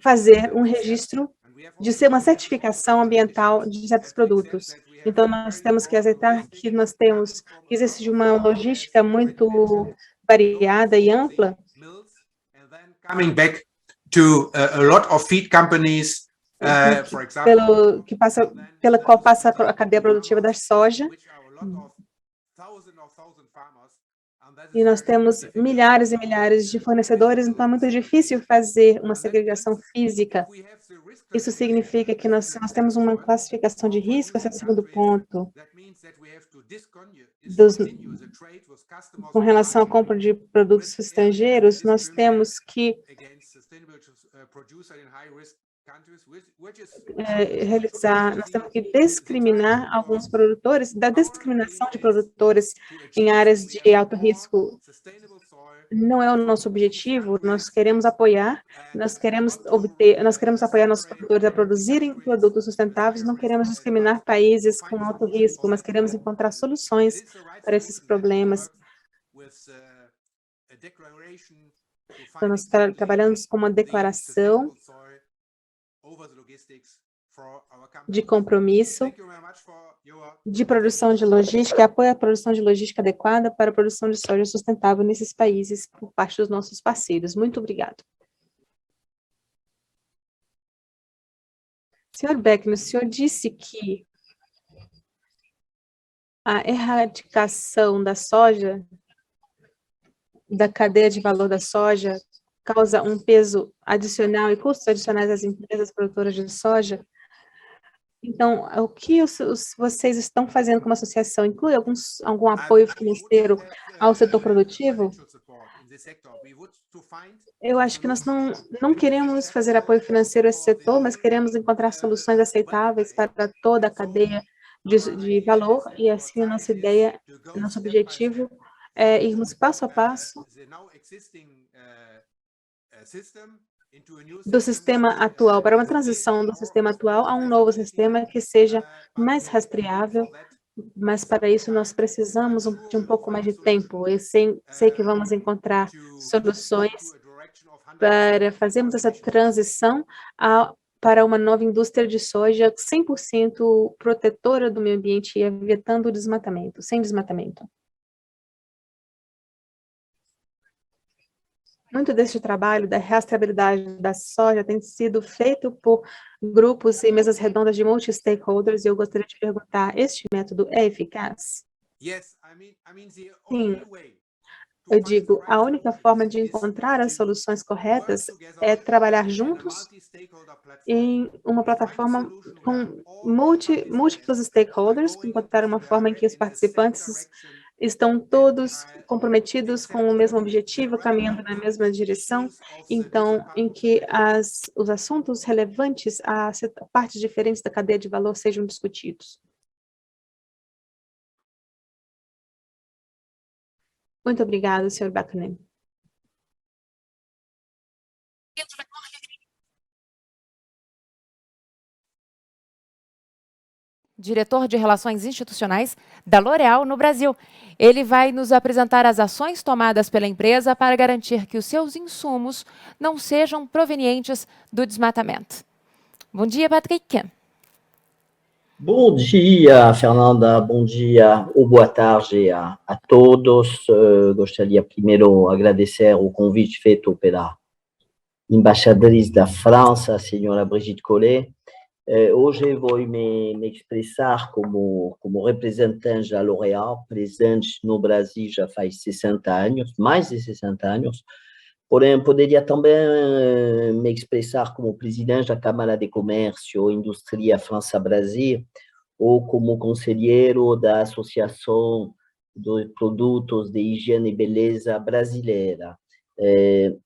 fazer um registro de ser uma certificação ambiental de certos produtos. Então, nós temos que aceitar que que existe uma logística muito variada e ampla. Coming back to a lot of feed companies, for example, pela qual passa a cadeia produtiva da soja. E nós temos milhares e milhares de fornecedores, então é muito difícil fazer uma segregação física. Isso significa que nós temos uma classificação de risco, esse é o segundo ponto. Com relação à compra de produtos estrangeiros, nós temos que nós temos que discriminar alguns produtores, da discriminação de produtores em áreas de alto risco. Não é o nosso objetivo, nós queremos apoiar nossos produtores a produzirem produtos sustentáveis, não queremos discriminar países com alto risco, mas queremos encontrar soluções para esses problemas. Então, nós trabalhamos com uma declaração de compromisso de produção de logística, apoio à produção de logística adequada para a produção de soja sustentável nesses países por parte dos nossos parceiros. Muito obrigado. Senhor Beckman, o senhor disse que a erradicação da soja, da cadeia de valor da soja, causa um peso adicional e custos adicionais às empresas produtoras de soja. Então, o que vocês estão fazendo como associação? Inclui algum apoio financeiro ao setor produtivo? Eu acho que nós não queremos fazer apoio financeiro a esse setor, mas queremos encontrar soluções aceitáveis para toda a cadeia de valor, e assim a nossa ideia, nosso objetivo é irmos passo a passo do sistema atual, para uma transição do sistema atual a um novo sistema que seja mais rastreável, mas para isso nós precisamos de um pouco mais de tempo. Eu sei que vamos encontrar soluções para fazermos essa transição para uma nova indústria de soja 100% protetora do meio ambiente e evitando o desmatamento, sem desmatamento. Muito deste trabalho da rastreabilidade da soja tem sido feito por grupos e mesas redondas de multi-stakeholders, e eu gostaria de perguntar, este método é eficaz? Sim. Eu digo, a única forma de encontrar as soluções corretas é trabalhar juntos em uma plataforma com múltiplos stakeholders, encontrar uma forma em que os participantes estão todos comprometidos com o mesmo objetivo, caminhando na mesma direção, então, em que os assuntos relevantes a partes diferentes da cadeia de valor sejam discutidos. Muito obrigada, Sr. Buchanan. Diretor de Relações Institucionais da L'Oréal no Brasil. Ele vai nos apresentar as ações tomadas pela empresa para garantir que os seus insumos não sejam provenientes do desmatamento. Bom dia, Patrick. Bom dia, Fernanda. Bom dia ou boa tarde a todos. Gostaria primeiro de agradecer o convite feito pela embaixadora da França, a senhora Brigitte Collet. Hoje vou me expressar como representante da L'Oréal, presente no Brasil já faz 60 anos, mais de 60 anos. Porém, poderia também me expressar como presidente da Câmara de Comércio e Indústria França-Brasil, ou como conselheiro da Associação de Produtos de Higiene e Beleza Brasileira.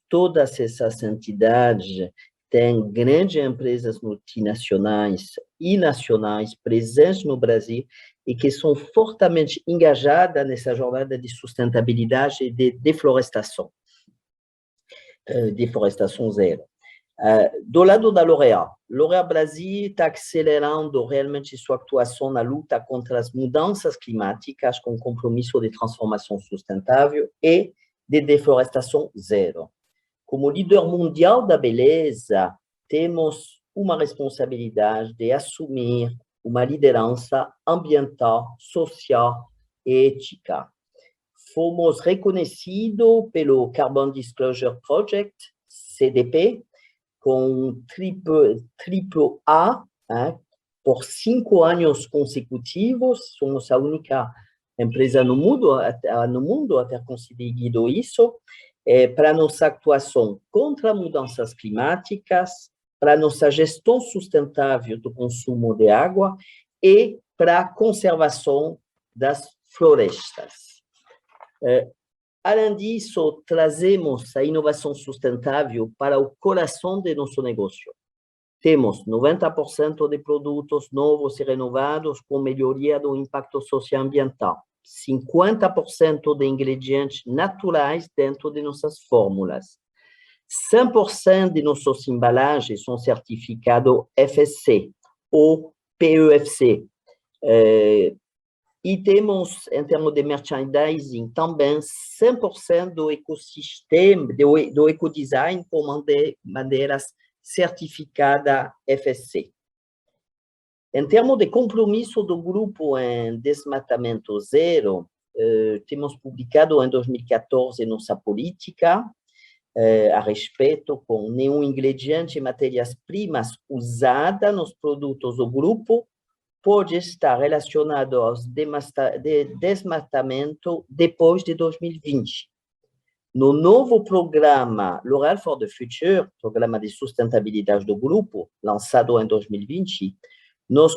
Todas essas entidades têm grandes empresas multinacionais e nacionais presentes no Brasil e que são fortemente engajadas nessa jornada de sustentabilidade e de deflorestação. Deforestação zero. Do lado da L'Oréal Brasil está acelerando realmente sua atuação na luta contra as mudanças climáticas com compromisso de transformação sustentável e de deflorestação zero. Como líder mundial da beleza, temos uma responsabilidade de assumir uma liderança ambiental, social e ética. Fomos reconhecidos pelo Carbon Disclosure Project, CDP, com triple A, por 5 anos consecutivos. Somos a única empresa no mundo a ter conseguido isso, para nossa atuação contra mudanças climáticas, para nossa gestão sustentável do consumo de água e para a conservação das florestas. Além disso, trazemos a inovação sustentável para o coração de nosso negócio. Temos 90% de produtos novos e renovados com melhoria do impacto socioambiental, 50% de ingredientes naturais dentro de nossas fórmulas, 100% de nossas embalagens são certificados FSC ou PEFC. E temos, em termos de merchandising, também 100% do ecossistema, do ecodesign com bandeiras certificadas FSC. Em termos de compromisso do grupo em desmatamento zero, temos publicado em 2014 nossa política a respeito, com nenhum ingrediente e matérias-primas usadas nos produtos do grupo pode estar relacionado ao desmatamento depois de 2020. No novo programa L'Oréal for the Future, programa de sustentabilidade do grupo, lançado em 2020, nós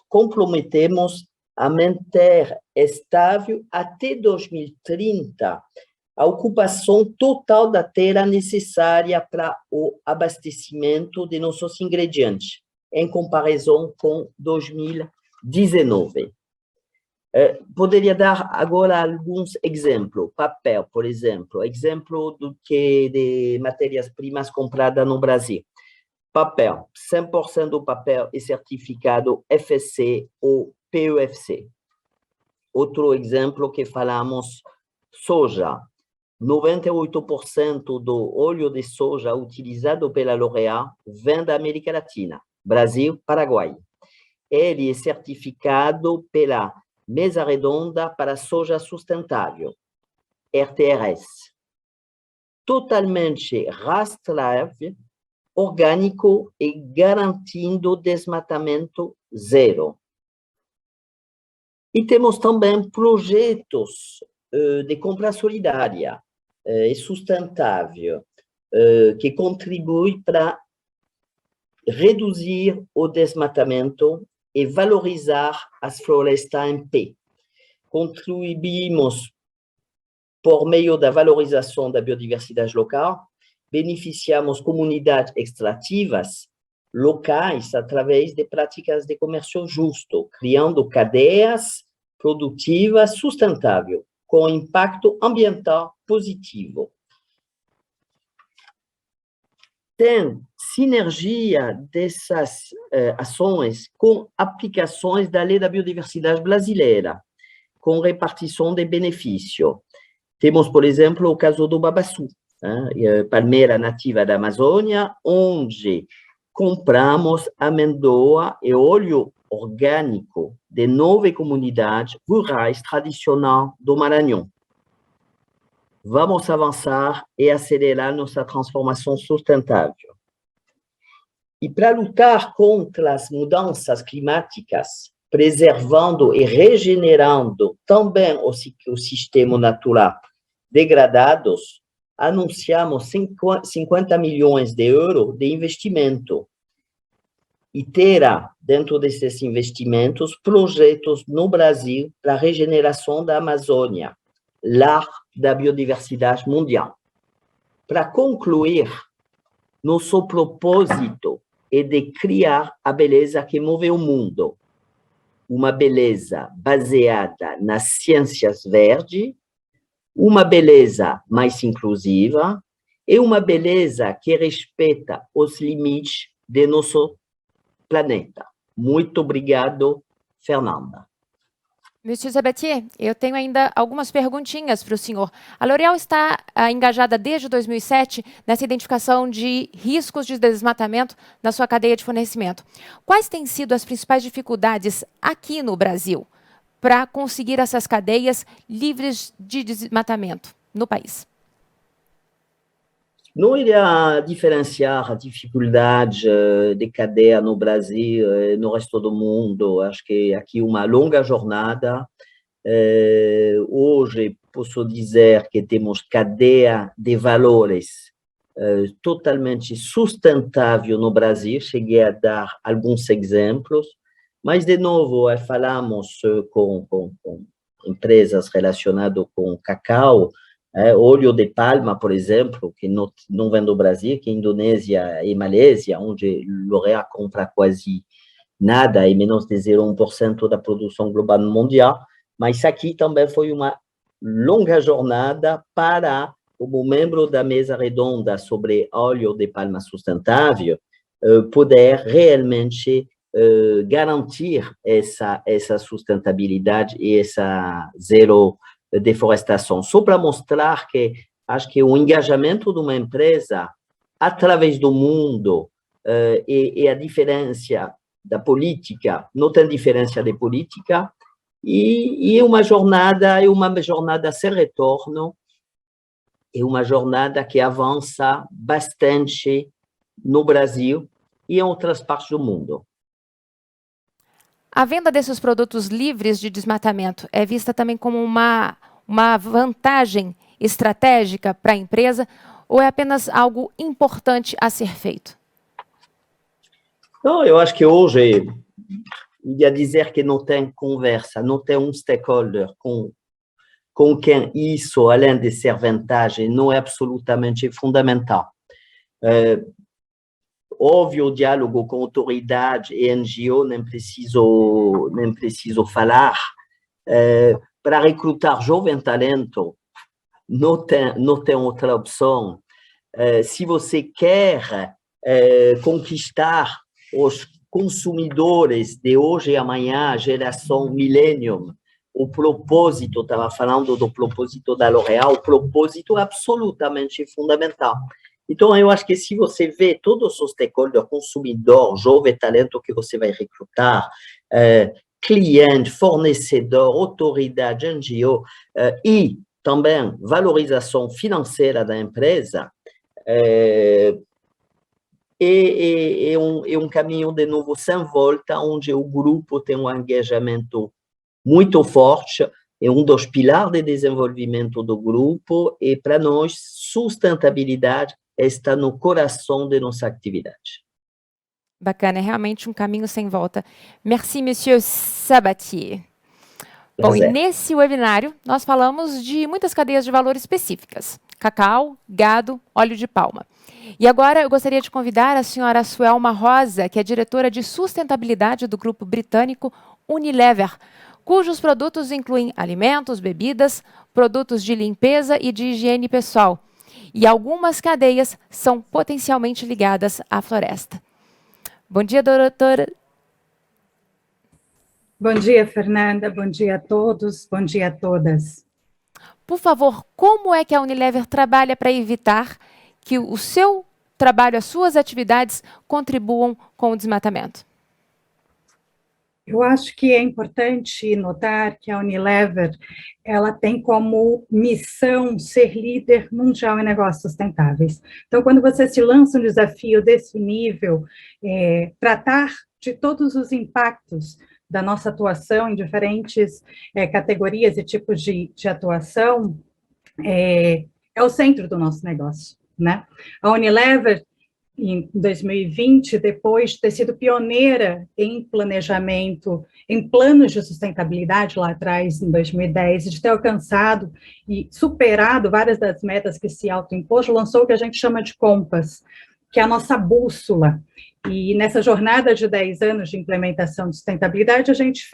comprometemos a manter estável até 2030 a ocupação total da terra necessária para o abastecimento de nossos ingredientes, em comparação com 2019. Poderia dar agora alguns exemplos. Papel, por exemplo. Exemplo de matérias-primas compradas no Brasil. Papel. 100% do papel é certificado FSC ou PEFC. Outro exemplo que falamos, soja. 98% do óleo de soja utilizado pela L'Oréal vem da América Latina, Brasil, Paraguai. Ele é certificado pela Mesa Redonda para Soja Sustentável, RTRS. Totalmente rastreável, orgânico e garantindo desmatamento zero. E temos também projetos de compra solidária e sustentável, que contribui para reduzir o desmatamento e valorizar as florestas em pé. Contribuímos por meio da valorização da biodiversidade local, beneficiamos comunidades extrativas locais através de práticas de comércio justo, criando cadeias produtivas sustentáveis, com impacto ambiental positivo. Tem sinergia dessas ações com aplicações da Lei da Biodiversidade brasileira, com repartição de benefício. Temos, por exemplo, o caso do babaçu, palmeira nativa da Amazônia, onde compramos amendoa e óleo orgânico de 9 comunidades rurais tradicionais do Maranhão. Vamos avançar e acelerar nossa transformação sustentável. E para lutar contra as mudanças climáticas, preservando e regenerando também o sistema natural degradados, anunciamos 50 milhões de euros de investimento. E terá, dentro desses investimentos, projetos no Brasil para a regeneração da Amazônia, lar da biodiversidade mundial. Para concluir, nosso propósito é de criar a beleza que move o mundo. Uma beleza baseada nas ciências verdes, uma beleza mais inclusiva e uma beleza que respeita os limites de nosso planeta. Muito obrigado, Fernanda. Monsieur Sabatier, eu tenho ainda algumas perguntinhas para o senhor. A L'Oréal está engajada desde 2007 nessa identificação de riscos de desmatamento na sua cadeia de fornecimento. Quais têm sido as principais dificuldades aqui no Brasil para conseguir essas cadeias livres de desmatamento no país? Não iria diferenciar a dificuldade de cadeia no Brasil e no resto do mundo. Acho que aqui uma longa jornada. Hoje, posso dizer que temos cadeia de valores totalmente sustentável no Brasil. Cheguei a dar alguns exemplos, mas, de novo, falamos com empresas relacionadas com cacau, óleo de palma, por exemplo, que não vem do Brasil, que é Indonésia e Malésia, onde L'Oréal compra quase nada, e menos de 0,1% da produção global mundial, mas aqui também foi uma longa jornada para, como membro da mesa redonda sobre óleo de palma sustentável, poder realmente garantir essa sustentabilidade e essa zero deforestação. Só para mostrar que acho que o engajamento de uma empresa através do mundo e a diferença da política, não tem diferença de política, e é uma jornada sem retorno, é uma jornada que avança bastante no Brasil e em outras partes do mundo. A venda desses produtos livres de desmatamento é vista também como uma vantagem estratégica para a empresa ou é apenas algo importante a ser feito? Não, eu acho que hoje, ia dizer que não tem conversa, não tem um stakeholder com quem isso, além de ser vantagem, não é absolutamente fundamental. Óbvio, o diálogo com autoridade e NGO, nem preciso falar, para recrutar jovem talento, não tem outra opção. Se você quer conquistar os consumidores de hoje e amanhã, a geração millennium, o propósito, estava falando do propósito da L'Oréal, o propósito é absolutamente fundamental. Então, eu acho que se você vê todos os stakeholders, consumidor, jovem talento que você vai recrutar, cliente, fornecedor, autoridade, NGO, e também valorização financeira da empresa, é um caminho, de novo, sem volta, onde o grupo tem um engajamento muito forte, é um dos pilares de desenvolvimento do grupo, e para nós, sustentabilidade está no coração de nossa atividade. Bacana, é realmente um caminho sem volta. Merci, Monsieur Sabatier. Bom, e nesse webinário, nós falamos de muitas cadeias de valor específicas. Cacau, gado, óleo de palma. E agora eu gostaria de convidar a senhora Suelma Rosa, que é diretora de sustentabilidade do grupo britânico Unilever, cujos produtos incluem alimentos, bebidas, produtos de limpeza e de higiene pessoal. E algumas cadeias são potencialmente ligadas à floresta. Bom dia, doutora. Bom dia, Fernanda. Bom dia a todos. Bom dia a todas. Por favor, como é que a Unilever trabalha para evitar que o seu trabalho, as suas atividades, contribuam com o desmatamento? Eu acho que é importante notar que a Unilever, ela tem como missão ser líder mundial em negócios sustentáveis. Então, quando você se lança um desafio desse nível, tratar de todos os impactos da nossa atuação em diferentes categorias e tipos de atuação, é o centro do nosso negócio, né? A Unilever, em 2020, depois de ter sido pioneira em planejamento, em planos de sustentabilidade lá atrás, em 2010, de ter alcançado e superado várias das metas que se autoimpôs, lançou o que a gente chama de Compass, que é a nossa bússola. E nessa jornada de 10 anos de implementação de sustentabilidade, a gente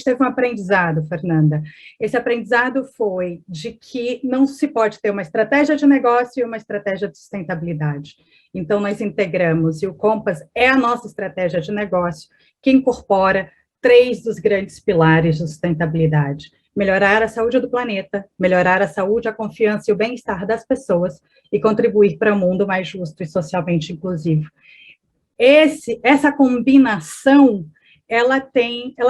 teve um aprendizado, Fernanda. Esse aprendizado foi de que não se pode ter uma estratégia de negócio e uma estratégia de sustentabilidade. Então, nós integramos, e o Compass é a nossa estratégia de negócio, que incorpora 3 dos grandes pilares de sustentabilidade: melhorar a saúde do planeta, melhorar a saúde, a confiança e o bem-estar das pessoas e contribuir para um mundo mais justo e socialmente inclusivo. Essa combinação, ela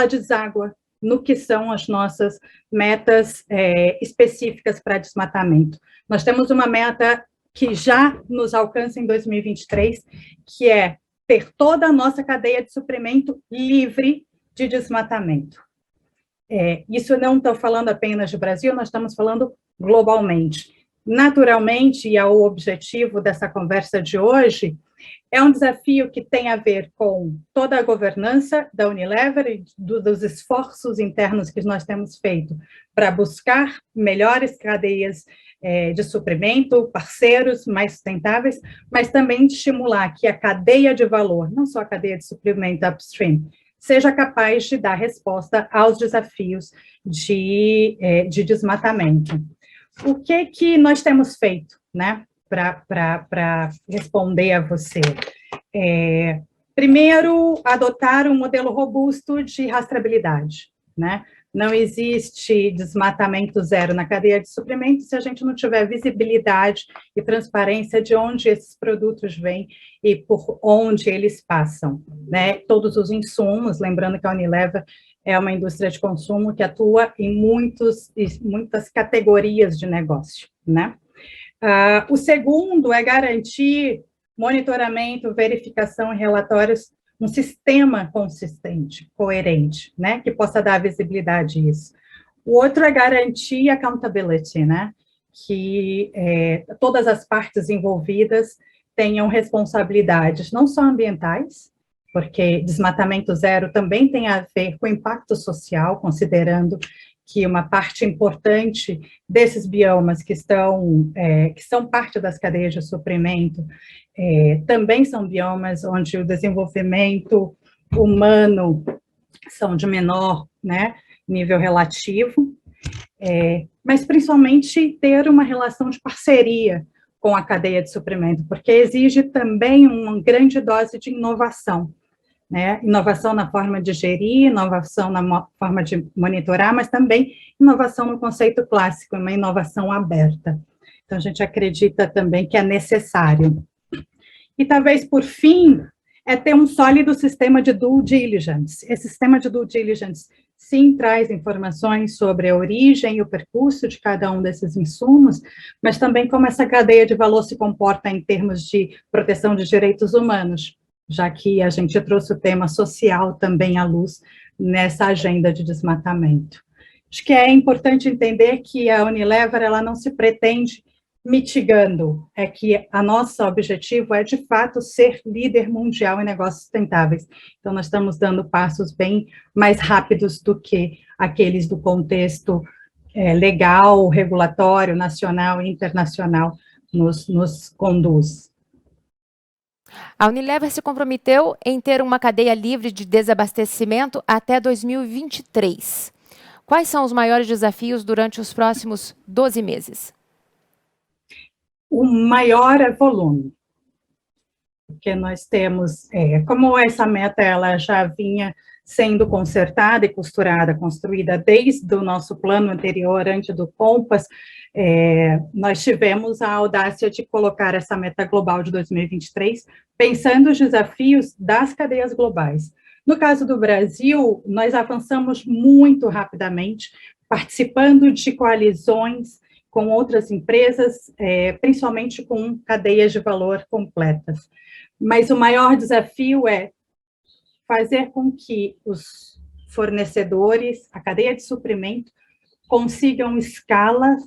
deságua no que são as nossas metas específicas para desmatamento. Nós temos uma meta que já nos alcança em 2023, que é ter toda a nossa cadeia de suprimento livre de desmatamento. Isso não estou falando apenas de Brasil, nós estamos falando globalmente. Naturalmente, e é o objetivo dessa conversa de hoje, é um desafio que tem a ver com toda a governança da Unilever e dos esforços internos que nós temos feito para buscar melhores cadeias de suprimento, parceiros mais sustentáveis, mas também de estimular que a cadeia de valor, não só a cadeia de suprimento upstream, seja capaz de dar resposta aos desafios de desmatamento. O que nós temos feito, né, para responder a você? Primeiro, adotar um modelo robusto de rastreabilidade, né? Não existe desmatamento zero na cadeia de suprimento se a gente não tiver visibilidade e transparência de onde esses produtos vêm e por onde eles passam, né? Todos os insumos, lembrando que a Unilever é uma indústria de consumo que atua em muitas categorias de negócio, né? O segundo é garantir monitoramento, verificação e relatórios, um sistema consistente, coerente, né, que possa dar visibilidade a isso. O outro é garantir accountability, né, que todas as partes envolvidas tenham responsabilidades, não só ambientais, porque desmatamento zero também tem a ver com impacto social, considerando que uma parte importante desses biomas que são parte das cadeias de suprimento, também são biomas onde o desenvolvimento humano são de menor, né, nível relativo, mas principalmente ter uma relação de parceria com a cadeia de suprimento, porque exige também uma grande dose de inovação, né? Inovação na forma de gerir, inovação na forma de monitorar, mas também inovação no conceito clássico, uma inovação aberta. Então, a gente acredita também que é necessário. E talvez, por fim, ter um sólido sistema de due diligence. Esse sistema de due diligence, sim, traz informações sobre a origem e o percurso de cada um desses insumos, mas também como essa cadeia de valor se comporta em termos de proteção de direitos humanos, já que a gente trouxe o tema social também à luz nessa agenda de desmatamento. Acho que é importante entender que a Unilever, ela não se pretende mitigando, é que a nosso objetivo é, de fato, ser líder mundial em negócios sustentáveis. Então, nós estamos dando passos bem mais rápidos do que aqueles do contexto legal, regulatório, nacional e internacional nos conduz. A Unilever se comprometeu em ter uma cadeia livre de desabastecimento até 2023. Quais são os maiores desafios durante os próximos 12 meses? O maior é volume, porque nós temos, como essa meta ela já vinha sendo consertada e costurada, construída desde o nosso plano anterior, antes do Compass, nós tivemos a audácia de colocar essa meta global de 2023, pensando os desafios das cadeias globais. No caso do Brasil, nós avançamos muito rapidamente, participando de coalizões com outras empresas, principalmente com cadeias de valor completas. Mas o maior desafio é fazer com que os fornecedores, a cadeia de suprimento, consigam escala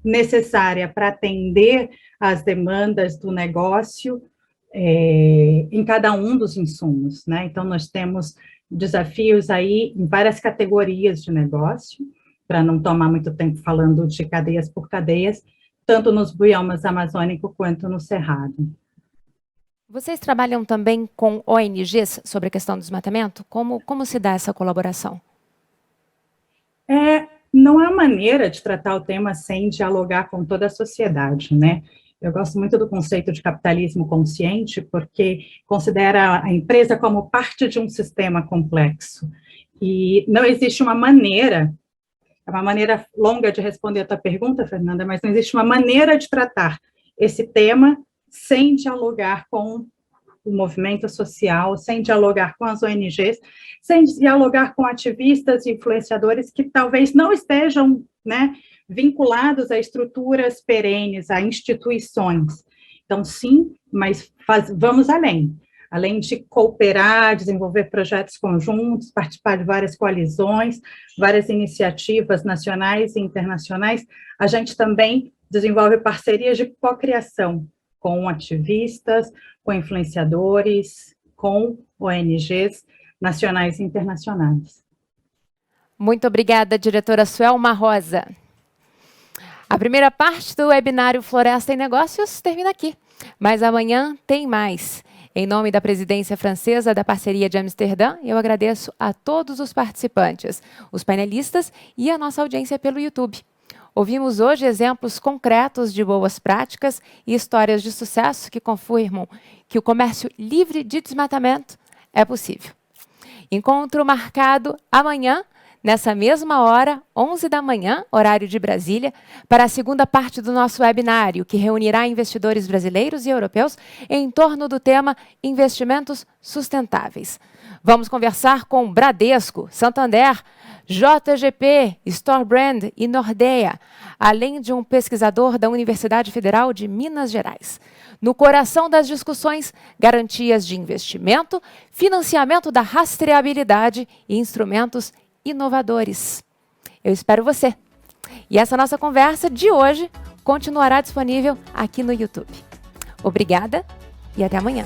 necessária para atender às demandas do negócio em cada um dos insumos, né? Então, nós temos desafios aí em várias categorias de negócio, para não tomar muito tempo falando de cadeias por cadeias, tanto nos biomas amazônicos quanto no Cerrado. Vocês trabalham também com ONGs sobre a questão do desmatamento? Como se dá essa colaboração? Não há maneira de tratar o tema sem dialogar com toda a sociedade, né? Eu gosto muito do conceito de capitalismo consciente, porque considera a empresa como parte de um sistema complexo. E não existe uma maneira, é uma maneira longa de responder a tua pergunta, Fernanda, mas não existe uma maneira de tratar esse tema sem dialogar com o movimento social, sem dialogar com as ONGs, sem dialogar com ativistas e influenciadores que talvez não estejam, né, vinculados a estruturas perenes, a instituições. Então, sim, mas vamos além. Além de cooperar, desenvolver projetos conjuntos, participar de várias coalizões, várias iniciativas nacionais e internacionais, a gente também desenvolve parcerias de cocriação com ativistas, com influenciadores, com ONGs nacionais e internacionais. Muito obrigada, diretora Suelma Rosa. A primeira parte do webinário Floresta e Negócios termina aqui, mas amanhã tem mais. Em nome da presidência francesa da Parceria de Amsterdã, eu agradeço a todos os participantes, os painelistas e a nossa audiência pelo YouTube. Ouvimos hoje exemplos concretos de boas práticas e histórias de sucesso que confirmam que o comércio livre de desmatamento é possível. Encontro marcado amanhã, nessa mesma hora, 11 da manhã, horário de Brasília, para a segunda parte do nosso webinário, que reunirá investidores brasileiros e europeus em torno do tema Investimentos Sustentáveis. Vamos conversar com Bradesco, Santander, JGP, Storebrand e Nordea, além de um pesquisador da Universidade Federal de Minas Gerais. No coração das discussões, garantias de investimento, financiamento da rastreabilidade e instrumentos inovadores. Eu espero você. E essa nossa conversa de hoje continuará disponível aqui no YouTube. Obrigada e até amanhã.